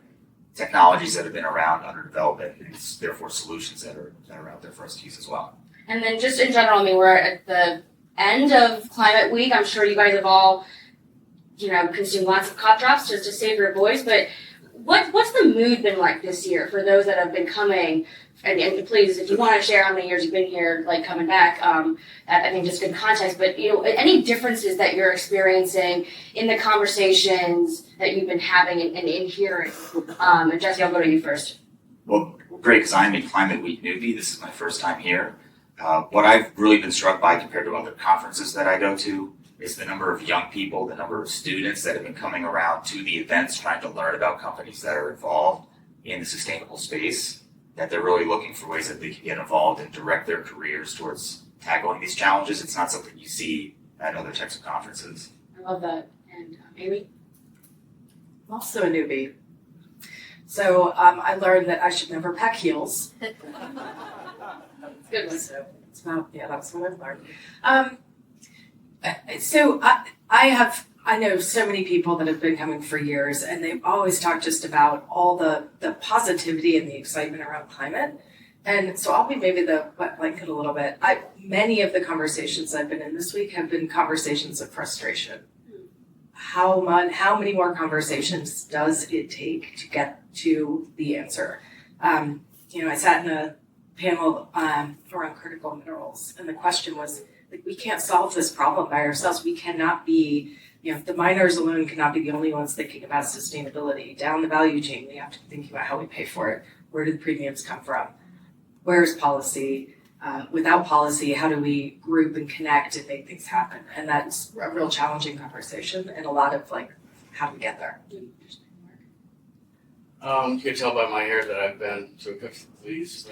technologies that have been around under development, and it's therefore solutions that are out there for us to use as well. And then just in general, I mean, we're at the end of Climate Week. I'm sure you guys have all, consumed lots of cough drops just to save your voice, but what's the mood been like this year for those that have been coming? And please, if you want to share how many years you've been here, like coming back, I think just good context. But any differences that you're experiencing in the conversations that you've been having and in hearing. And Jesse, I'll go to you first. Well, great, because I'm a Climate Week newbie. This is my first time here. What I've really been struck by compared to other conferences that I go to is the number of young people, the number of students that have been coming around to the events trying to learn about companies that are involved in the sustainable space, that they're really looking for ways that they can get involved and direct their careers towards tackling these challenges. It's not something you see at other types of conferences. I love that. And Amy? I'm also a newbie. So I learned that I should never pack heels. Good one. So it's about, that's what I've learned. So I know so many people that have been coming for years, and they've always talked just about all the positivity and the excitement around climate. And so I'll be maybe the wet blanket a little bit. Many of the conversations I've been in this week have been conversations of frustration. How many more conversations does it take to get to the answer? I sat in a panel around critical minerals, and the question was, we can't solve this problem by ourselves. We cannot be, the miners alone cannot be the only ones thinking about sustainability. Down the value chain, we have to be thinking about how we pay for it. Where do the premiums come from? Where's policy? Without policy, how do we group and connect and make things happen? And that's a real challenging conversation, and a lot of how do we get there? You can tell by my hair that I've been to a couple of these.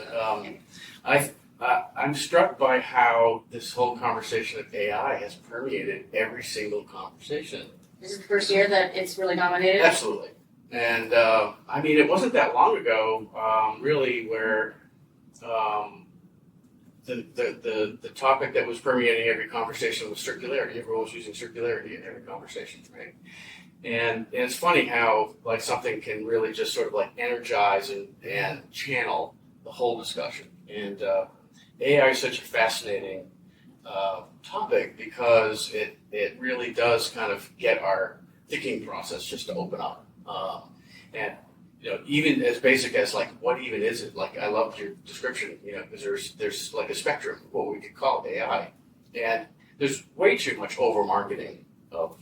I'm struck by how this whole conversation of AI has permeated every single conversation. This is the first year that it's really dominated? Absolutely. And it wasn't that long ago, really, where the topic that was permeating every conversation was circularity. Everyone was using circularity in every conversation, right? And it's funny how something can really just sort of energize and channel the whole discussion. And AI is such a fascinating topic because it really does kind of get our thinking process just to open up. And even as basic as what even is it? I loved your description, because there's a spectrum of what we could call AI, and there's way too much over marketing of.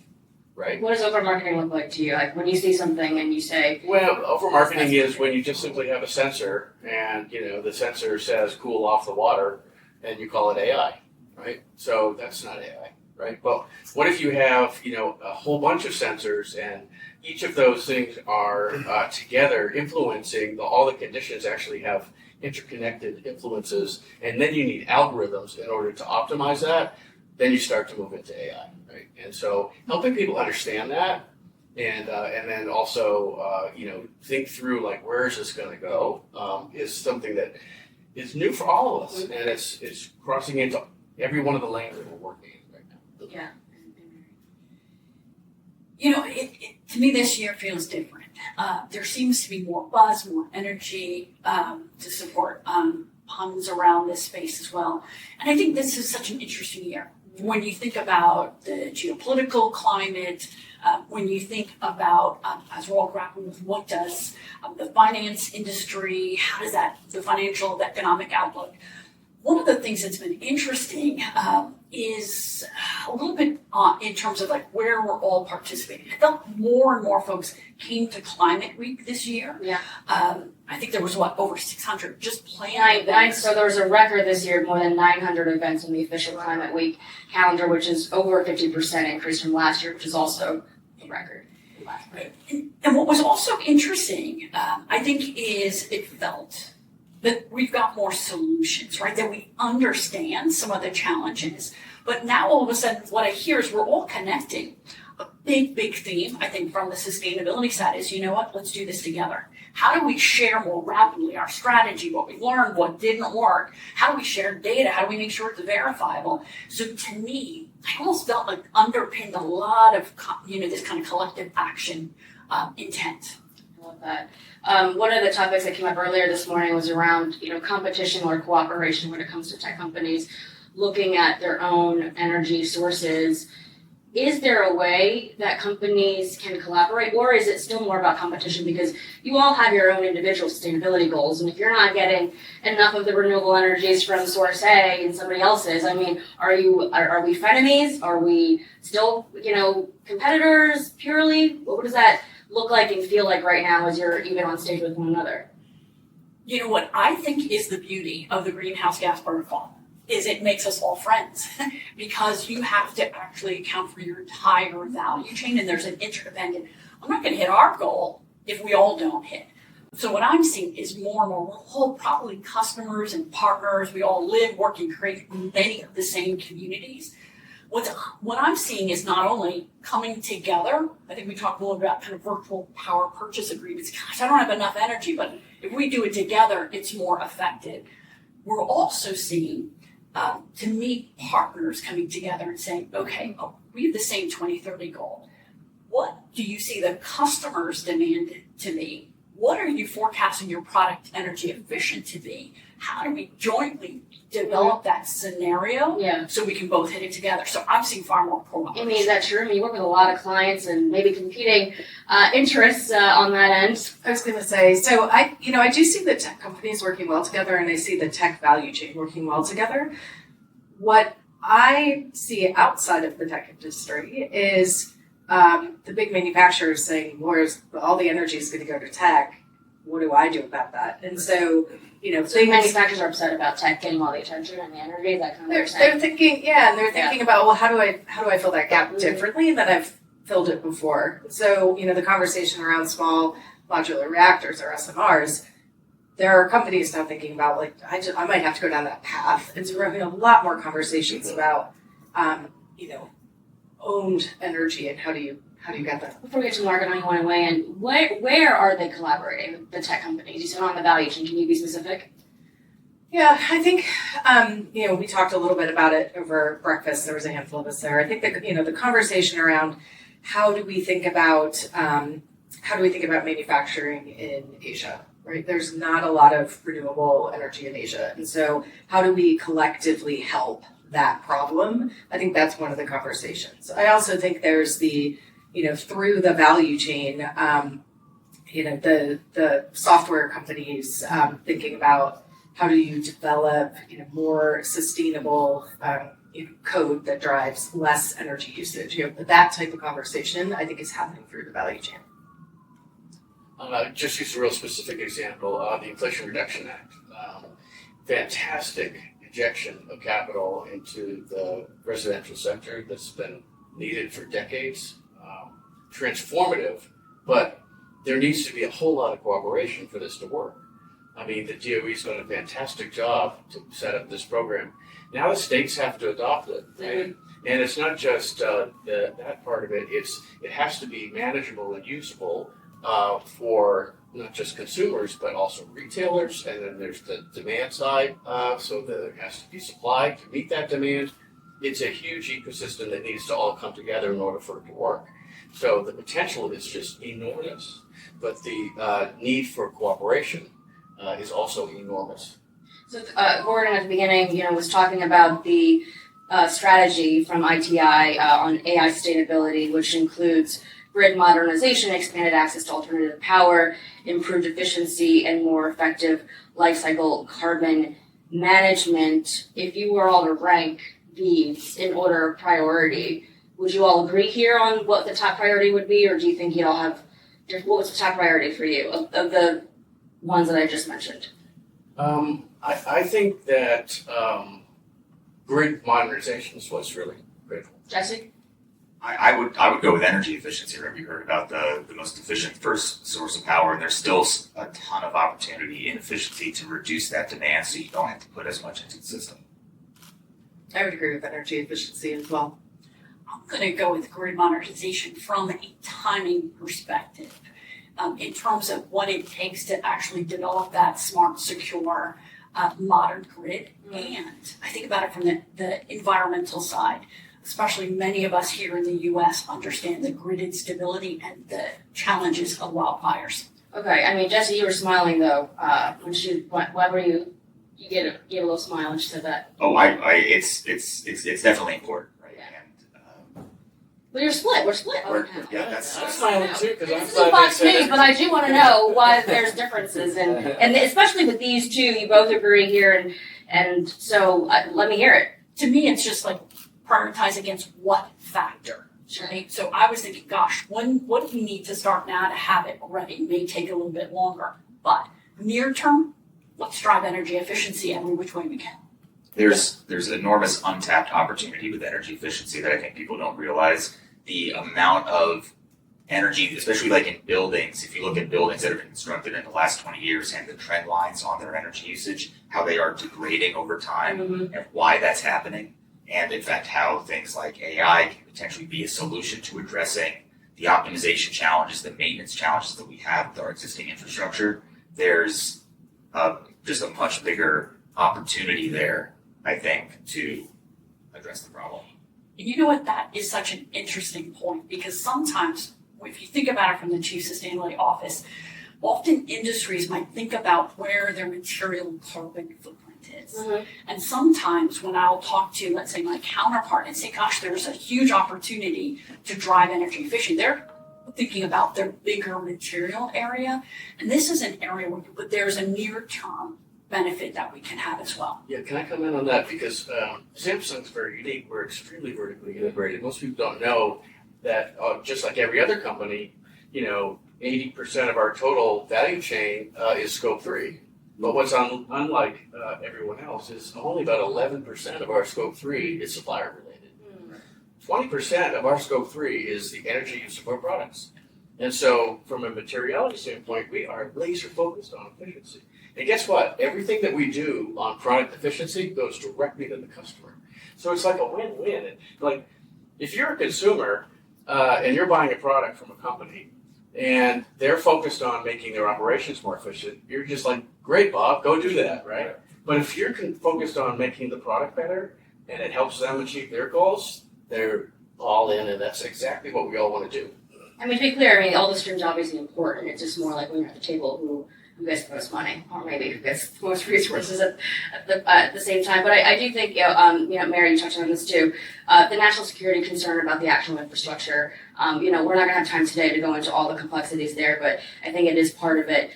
Right. What does over marketing look like to you? When you see something and you say, well, over marketing is when you just simply have a sensor and the sensor says cool off the water and you call it AI, right? So that's not AI, right? But what if you have a whole bunch of sensors and each of those things are together influencing all the conditions actually have interconnected influences, and then you need algorithms in order to optimize that. Then you start to move into AI, right? And so helping people understand that, and then also think through where is this going to go is something that is new for all of us, and it's crossing into every one of the lanes that we're working in right now. Yeah. To me this year feels different. There seems to be more buzz, more energy to support puns around this space as well. And I think this is such an interesting year. When you think about the geopolitical climate, when you think about, as we're all grappling with what does the finance industry, how does that, the financial, the economic outlook, one of the things that's been interesting is a little bit in terms of like where we're all participating. I felt more and more folks came to Climate Week this year. Yeah. I think there was over 600 just planned events. So there was a record this year, more than 900 events in the official Climate Week calendar, which is over a 50% increase from last year, which is also a record. Right. And what was also interesting, I think, is it felt that we've got more solutions, right? That we understand some of the challenges. But now all of a sudden, what I hear is we're all connecting. A big theme, I think, from the sustainability side is, you know what, let's do this together. How do we share more rapidly our strategy, what we learned, what didn't work? How do we share data? How do we make sure it's verifiable? So to me, I almost felt like underpinned a lot of, this kind of collective action intent. I love that. One of the topics that came up earlier this morning was around, competition or cooperation when it comes to tech companies looking at their own energy sources. Is there a way that companies can collaborate, or is it still more about competition because you all have your own individual sustainability goals, and if you're not getting enough of the renewable energies from source A and somebody else's, are we frenemies? Are we still, competitors purely? What does that look like and feel like right now as you're even on stage with one another? You know what I think is the beauty of the greenhouse gas protocol is it makes us all friends because you have to actually account for your entire value chain and there's an interdependent. I'm not going to hit our goal if we all don't hit. So what I'm seeing is more and more, we're all probably customers and partners. We all live, work, and create many of the same communities. What I'm seeing is not only coming together, I think we talked a little about kind of virtual power purchase agreements. Gosh, I don't have enough energy, but if we do it together, it's more effective. We're also seeing, to me, partners coming together and saying, okay, we have the same 2030 goal. What do you see the customers demand to be? What are you forecasting your product energy efficient to be? How do we jointly develop that scenario so we can both hit it together? So I'm seeing far more cooperation. Amy, is that true? You work with a lot of clients and maybe competing interests on that end. I was going to say, so I do see the tech companies working well together, and I see the tech value chain working well together. What I see outside of the tech industry is the big manufacturers saying, where's all the energy is going to go to tech? What do I do about that? And so, So manufacturers are upset about tech getting all the attention and the energy. Is that kind of what you're saying? They're thinking, and they're thinking about, well, how do I fill that gap differently than I've filled it before? So, the conversation around small modular reactors or SMRs, there are companies now thinking about I might have to go down that path. And so we're having a lot more conversations about, owned energy and how do you get that? Before we get to Margaret, I want to weigh in. Where are they collaborating, the tech companies? You said on the value chain. Can you be specific? Yeah, I think, we talked a little bit about it over breakfast. There was a handful of us there. I think that, the conversation around how do we think about manufacturing in Asia, right? There's not a lot of renewable energy in Asia. And so how do we collectively help that problem? I think that's one of the conversations. I also think there's the, through the value chain, the software companies thinking about how do you develop, more sustainable code that drives less energy usage. That type of conversation, I think, is happening through the value chain. Just use a real specific example, the Inflation Reduction Act. Fantastic injection of capital into the residential sector that's been needed for decades. Transformative, but there needs to be a whole lot of cooperation for this to work. I mean, the DOE's done a fantastic job to set up this program. Now the states have to adopt it, right? And it's not just that part of it. It has to be manageable and usable for not just consumers, but also retailers. And then there's the demand side, so there has to be supply to meet that demand. It's a huge ecosystem that needs to all come together in order for it to work. So the potential is just enormous, but the need for cooperation is also enormous. So Gordon at the beginning, was talking about the strategy from ITI on AI sustainability, which includes grid modernization, expanded access to alternative power, improved efficiency, and more effective lifecycle carbon management. If you were all to rank these in order of priority, would you all agree here on what the top priority would be, or do you think you'd all have, what was the top priority for you of the ones that I just mentioned? I think that grid modernization is what's really critical. Jesse? I would go with energy efficiency. Right? We heard about the most efficient first source of power, and there's still a ton of opportunity in efficiency to reduce that demand so you don't have to put as much into the system. I would agree with energy efficiency as well. I'm going to go with grid modernization from a timing perspective, in terms of what it takes to actually develop that smart, secure, modern grid. And I think about it from the environmental side. Especially many of us here in the U.S. understand the grid instability and the challenges of wildfires. Okay, I mean, Jesse, you were smiling though. Why were you gave a little smile when she said that? Oh, it's definitely important, right? Yeah. And Well, you're split. We're split. yeah, that's I'm smiling too because I'm This is glad a they Fox said News, it. but I do want to know why there's differences, and especially with these two, you both agree here, and so let me hear it. To me, it's just like prioritize against what factor, right? So I was thinking, gosh, what do we need to start now to have it ready? It may take a little bit longer, but near term, let's drive energy efficiency every which way we can. there's enormous untapped opportunity with energy efficiency that I think people don't realize. The amount of energy, especially like in buildings, if you look at buildings that have been constructed in the last 20 years and the trend lines on their energy usage, how they are degrading over time and why that's happening. And in fact, how things like AI can potentially be a solution to addressing the optimization challenges, the maintenance challenges that we have with our existing infrastructure. There's just a much bigger opportunity there, I think, to address the problem. You know what? That is such an interesting point because sometimes, if you think about it from the Chief Sustainability Office, often industries might think about where their material carbon footprint is. And sometimes when I'll talk to, let's say, my counterpart and say, gosh, there's a huge opportunity to drive energy efficient, they're thinking about their bigger material area. And this is an area where there's a near-term benefit that we can have as well. Yeah, can I comment on that? Because Samsung's very unique. We're extremely vertically integrated. Most people don't know that just like every other company, 80% of our total value chain is scope 3. But what's unlike everyone else is only about 11% of our scope 3 is supplier related. 20% of our scope 3 is the energy use of our products. And so from a materiality standpoint, we are laser focused on efficiency. And guess what? Everything that we do on product efficiency goes directly to the customer. So it's like a win-win. Like if you're a consumer and you're buying a product from a company and they're focused on making their operations more efficient, you're just like, great, Bob, go do that, right? But if you're focused on making the product better and it helps them achieve their goals, they're all in, and that's exactly what we all want to do. I mean, to be clear, all the streams are obviously important. It's just more like when you're at the table who gets the most money, or maybe who gets the most resources at the same time. But I do think, Mary, you touched on this too. The national security concern about the actual infrastructure. We're not going to have time today to go into all the complexities there, but I think it is part of it.